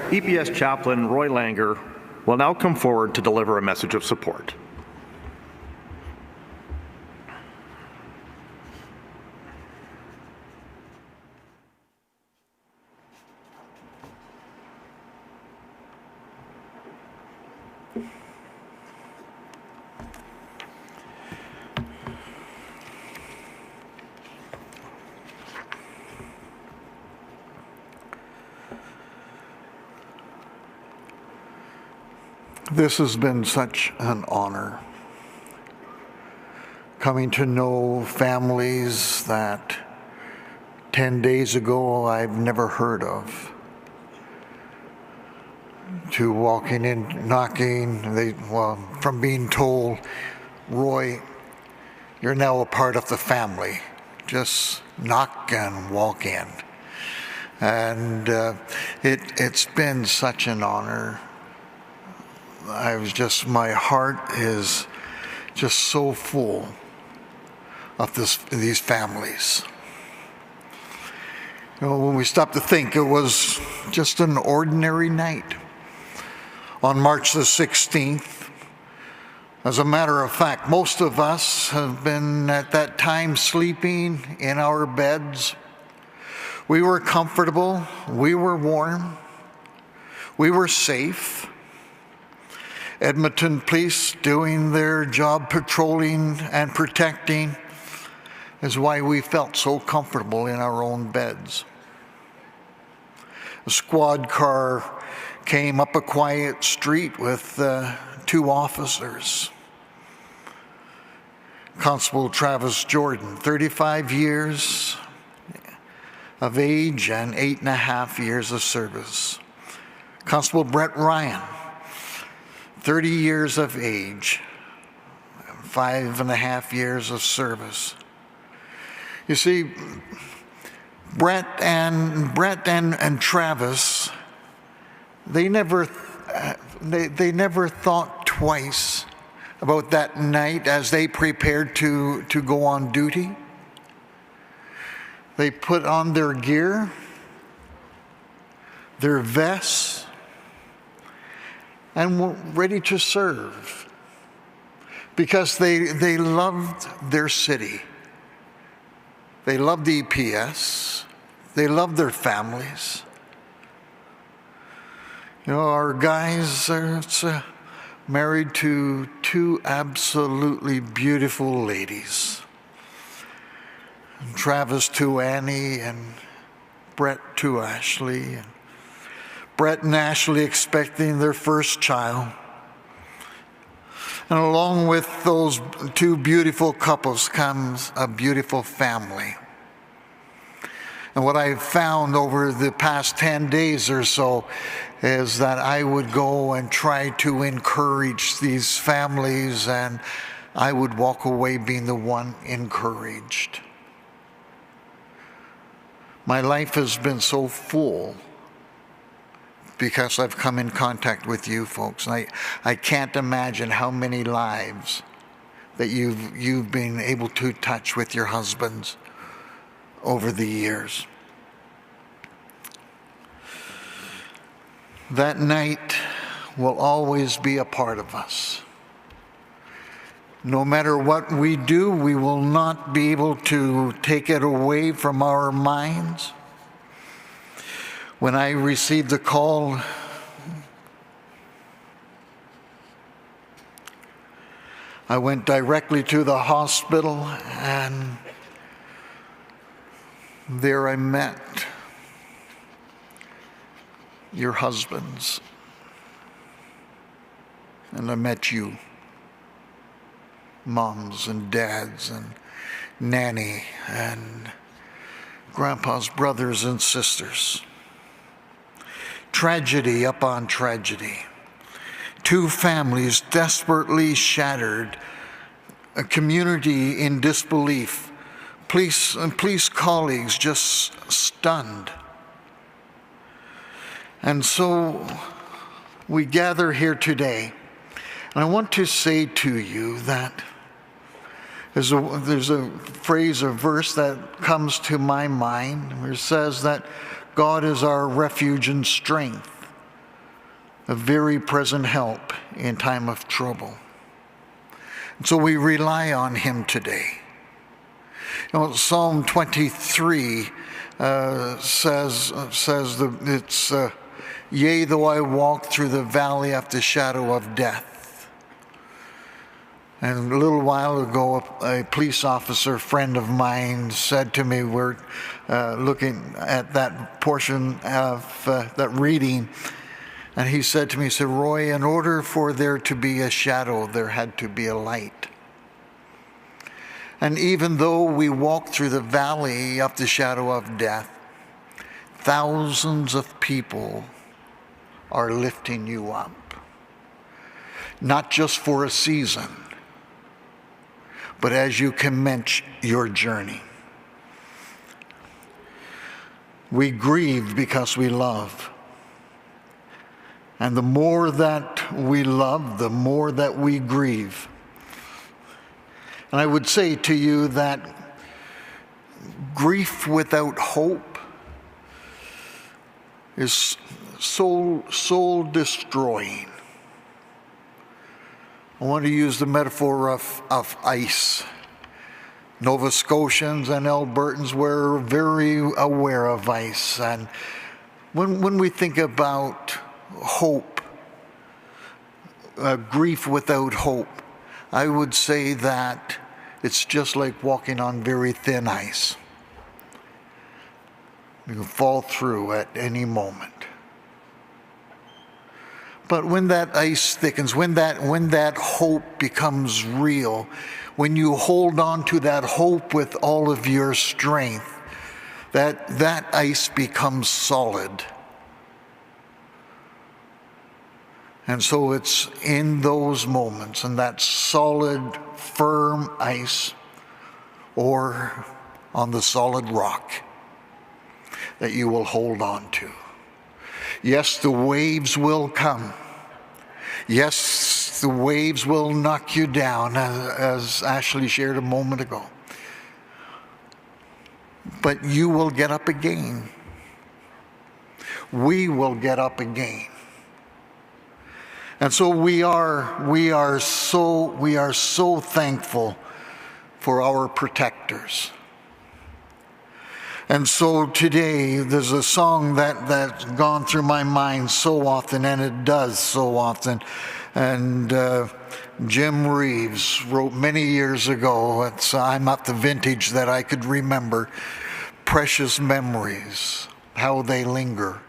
EPS Chaplain Roy Langer will now come forward to deliver a message of support. This has been such an honor, coming to know families that 10 days ago I've never heard of, to walking in, knocking, from being told, Roy, you're now a part of the family. Just knock and walk in. And it's been such an honor. My heart is just so full of these families. You know, when we stop to think, it was just an ordinary night on March the 16th. As a matter of fact, most of us have been at that time sleeping in our beds. We were comfortable, we were warm, we were safe. Edmonton police doing their job patrolling and protecting is why we felt so comfortable in our own beds. A squad car came up a quiet street with 2 officers. Constable Travis Jordan, 35 years of age and 8.5 years of service. Constable Brett Ryan, 30 years of age, 5.5 years of service. You see, Brett and Travis, they never thought twice about that night as they prepared to go on duty. They put on their gear, their vests, and were ready to serve because they loved their city. They loved EPS. They loved their families. You know, our guys are married to 2 absolutely beautiful ladies. Travis to Annie and Brett to Ashley. And Brett and Ashley expecting their first child. And along with those 2 beautiful couples comes a beautiful family. And what I've found over the past 10 days or so is that I would go and try to encourage these families, and I would walk away being the one encouraged. My life has been so full because I've come in contact with you folks. And I can't imagine how many lives that you've been able to touch with your husbands over the years. That night will always be a part of us. No matter what we do, we will not be able to take it away from our minds. When I received the call, I went directly to the hospital, and there I met your husbands, and I met you, moms and dads and Nanny and Grandpa's brothers and sisters. Tragedy upon tragedy. 2 families desperately shattered, a community in disbelief, police colleagues just stunned. And so we gather here today, and I want to say to you that there's a phrase, a verse that comes to my mind where it says that God is our refuge and strength, a very present help in time of trouble. And so we rely on him today. You know, Psalm 23 says it's, yea, though I walk through the valley of the shadow of death. And a little while ago, a police officer friend of mine said to me, we're looking at that portion of that reading, and he said to me, he said, Roy, in order for there to be a shadow, there had to be a light. And even though we walk through the valley of the shadow of death, thousands of people are lifting you up. Not just for a season, but as you commence your journey. We grieve because we love. And the more that we love, the more that we grieve. And I would say to you that grief without hope is soul destroying. I want to use the metaphor of ice. Nova Scotians and Albertans were very aware of ice. And when we think about hope, grief without hope, I would say that it's just like walking on very thin ice. You can fall through at any moment. But when that ice thickens, when that hope becomes real, when you hold on to that hope with all of your strength, that ice becomes solid. And so it's in those moments, and that solid, firm ice, or on the solid rock, that you will hold on to. Yes, the waves will come. Yes, the waves will knock you down, as Ashley shared a moment ago. But you will get up again. We will get up again. And so we are so thankful for our protectors. And so today, there's a song that's gone through my mind so often, and it does so often. And Jim Reeves wrote many years ago, I'm at the vintage that I could remember, precious memories, how they linger,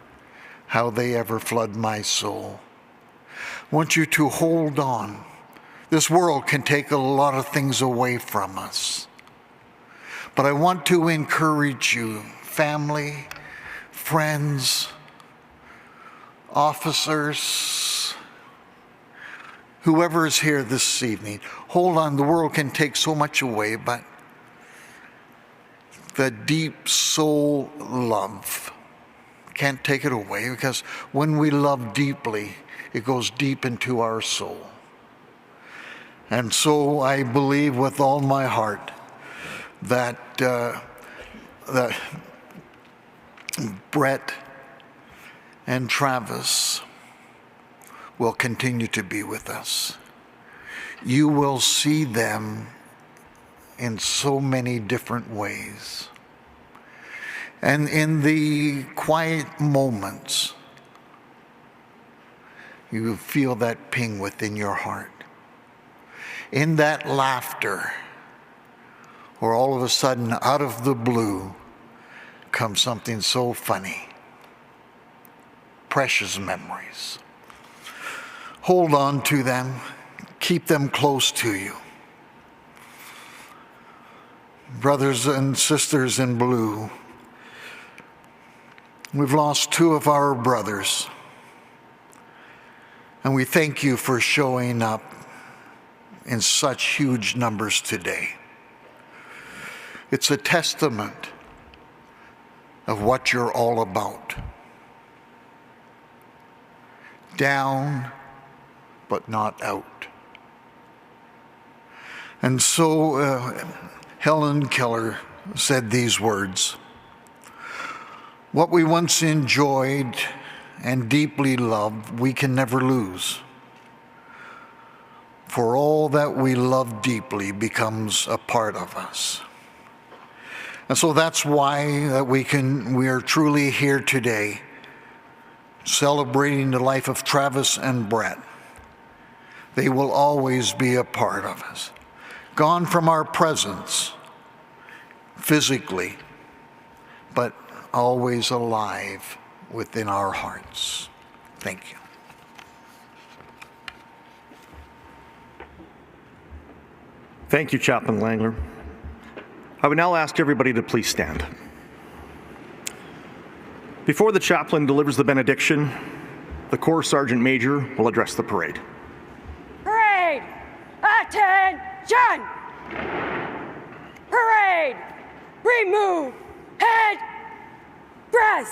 how they ever flood my soul. I want you to hold on. This world can take a lot of things away from us. But I want to encourage you, family, friends, officers, whoever is here this evening, hold on. The world can take so much away, but the deep soul love can't take it away, because when we love deeply, it goes deep into our soul. And so I believe with all my heart that Brett and Travis will continue to be with us. You will see them in so many different ways. And in the quiet moments, you feel that ping within your heart. In that laughter, or all of a sudden, out of the blue, comes something so funny. Precious memories. Hold on to them. Keep them close to you. Brothers and sisters in blue, we've lost two of our brothers. And we thank you for showing up in such huge numbers today. It's a testament of what you're all about. Down, but not out. And so Helen Keller said these words: what we once enjoyed and deeply loved, we can never lose. For all that we love deeply becomes a part of us. And so that's why we are truly here today, celebrating the life of Travis and Brett. They will always be a part of us. Gone from our presence physically, but always alive within our hearts. Thank you. Thank you, Chaplain Langler. I would now ask everybody to please stand. Before the chaplain delivers the benediction, the Corps Sergeant Major will address the parade. Parade! Attention! Parade! Remove! Head! Dress!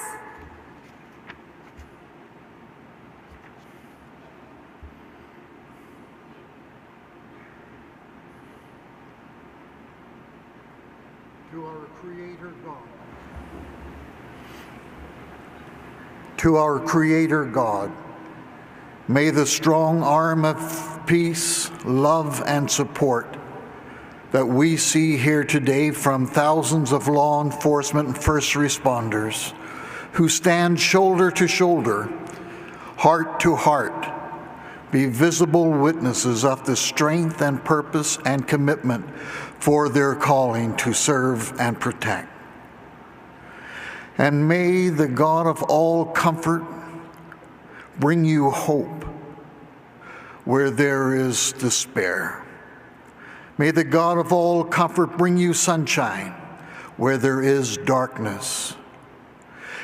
To our Creator God. To our Creator God, may the strong arm of peace, love, and support that we see here today from thousands of law enforcement and first responders who stand shoulder to shoulder, heart to heart, be visible witnesses of the strength and purpose and commitment for their calling to serve and protect. And may the God of all comfort bring you hope where there is despair. May the God of all comfort bring you sunshine where there is darkness.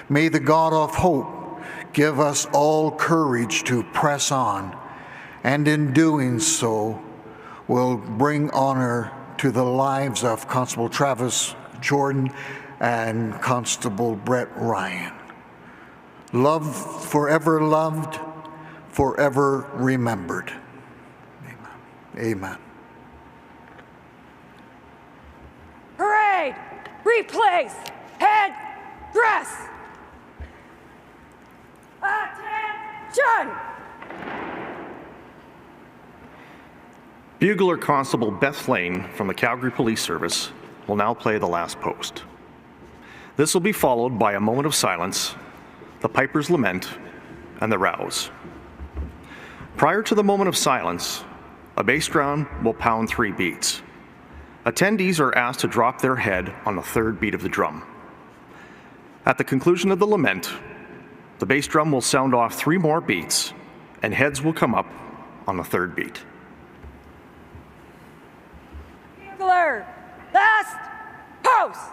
May the God of hope give us all courage to press on, and in doing so will bring honor to the lives of Constable Travis Jordan and Constable Brett Ryan. Love forever loved, forever remembered. Amen. Amen. Parade! Replace! Head! Dress! Attention! Bugler Constable Beth Lane from the Calgary Police Service will now play the last post. This will be followed by a moment of silence, the Piper's Lament, and the Rouse. Prior to the moment of silence, a bass drum will pound 3 beats. Attendees are asked to drop their head on the 3rd beat of the drum. At the conclusion of the lament, the bass drum will sound off 3 more beats, and heads will come up on the 3rd beat. Bugler! Last post!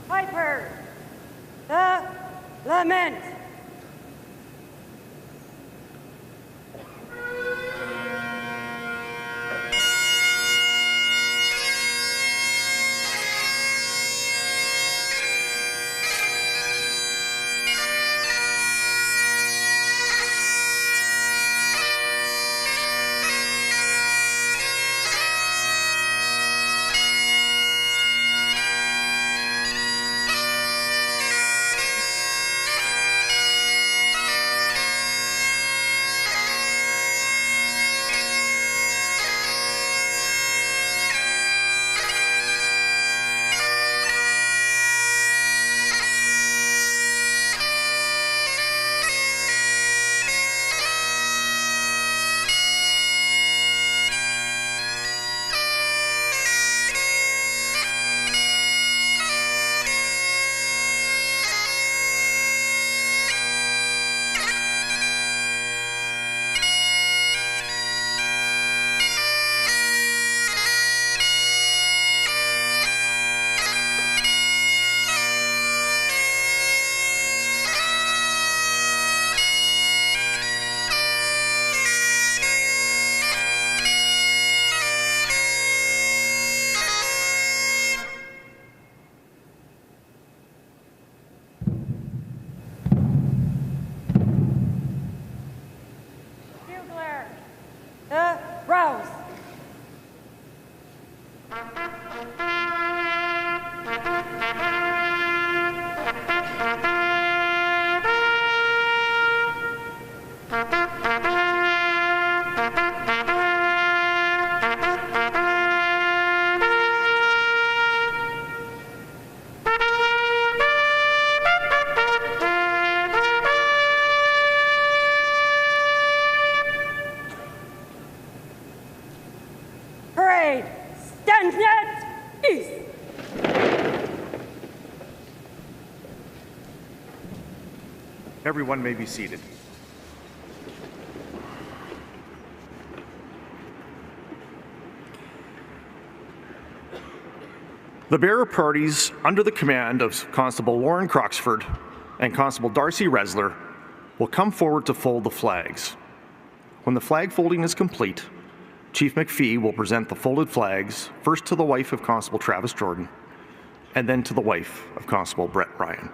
Piper, the lament. Rouse. Everyone may be seated. The bearer parties, under the command of Constable Warren Croxford and Constable Darcy Resler, will come forward to fold the flags. When the flag folding is complete, Chief McPhee will present the folded flags first to the wife of Constable Travis Jordan and then to the wife of Constable Brett Ryan.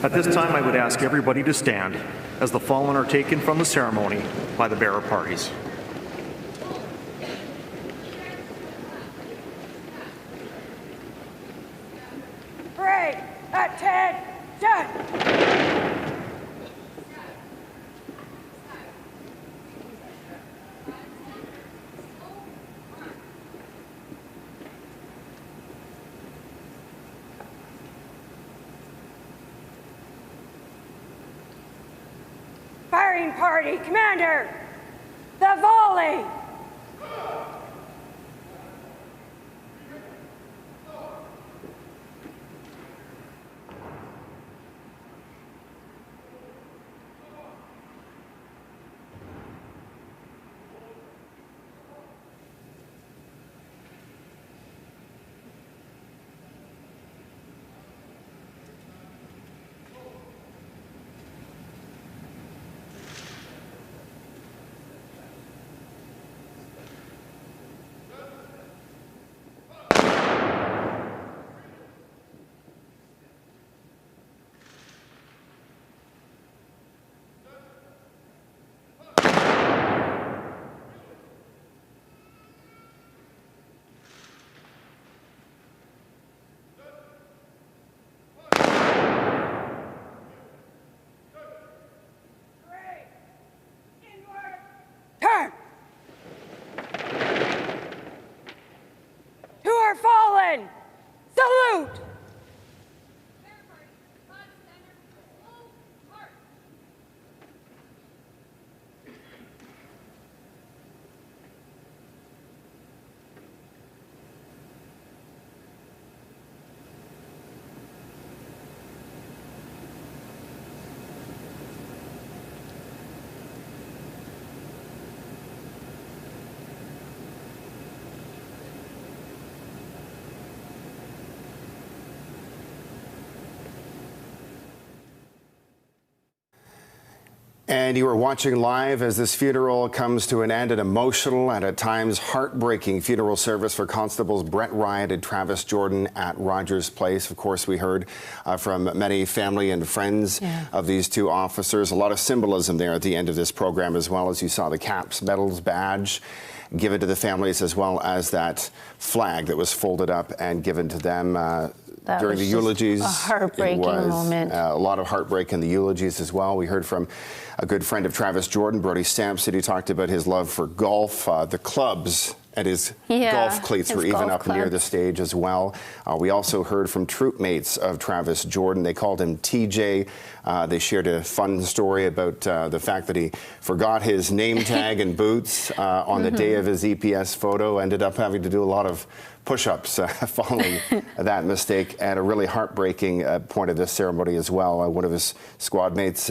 At this time, I would ask everybody to stand as the fallen are taken from the ceremony by the bearer parties. Parade, attention! Firing party, commander, the volley! Turn! To our fallen, salute! And you are watching live as this funeral comes to an end, an emotional and at times heartbreaking funeral service for Constables Brett Ryan and Travis Jordan at Rogers Place. Of course, we heard from many family and friends of these two officers. A lot of symbolism there at the end of this program, as well as you saw the caps, medals, badge given to the families, as well as that flag that was folded up and given to them. During the eulogies, a heartbreaking moment. A lot of heartbreak in the eulogies as well. We heard from a good friend of Travis Jordan, Brody Sampson, who talked about his love for golf, the clubs and his golf cleats were even up near the stage as well. We also heard from troop mates of Travis Jordan. They called him TJ. They shared a fun story about the fact that he forgot his name tag and boots on the day of his EPS photo. Ended up having to do a lot of push-ups following that mistake, and a really heartbreaking point of this ceremony as well. One of his squad mates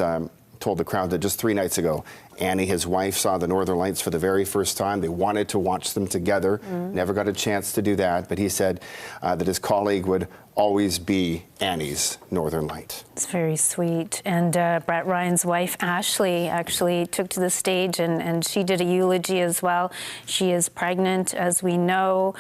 told the crowd that just 3 nights ago, Annie, his wife, saw the Northern Lights for the very first time. They wanted to watch them together. Never got a chance to do that, but he said that his colleague would always be Annie's Northern Light. It's very sweet. And Brett Ryan's wife, Ashley, actually took to the stage and she did a eulogy as well. She is pregnant, as we know.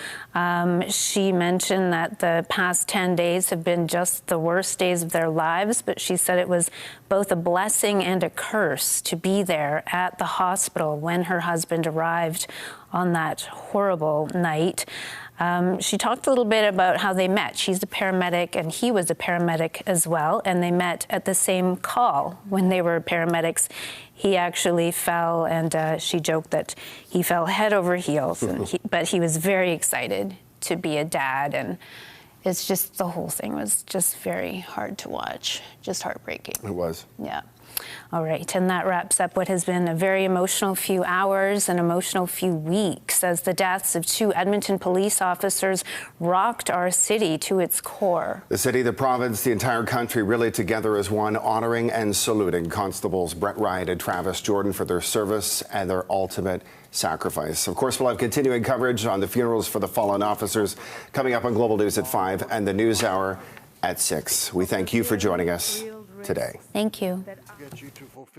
She mentioned that the past 10 days have been just the worst days of their lives, but she said it was both a blessing and a curse to be there at the hospital when her husband arrived on that horrible night. She talked a little bit about how they met. She's a paramedic and he was a paramedic as well, and they met at the same call when they were paramedics. He actually fell, and she joked that he fell head over heels, but he was very excited to be a dad, and it's just, the whole thing was just very hard to watch, just heartbreaking. It was. Yeah. All right, and that wraps up what has been a very emotional few hours, an emotional few weeks, as the deaths of 2 Edmonton police officers rocked our city to its core. The city, the province, the entire country really together as one, honoring and saluting Constables Brett Ryan and Travis Jordan for their service and their ultimate sacrifice. Of course, we'll have continuing coverage on the funerals for the fallen officers coming up on Global News at 5 and the News Hour at 6. We thank you for joining us today. Thank you.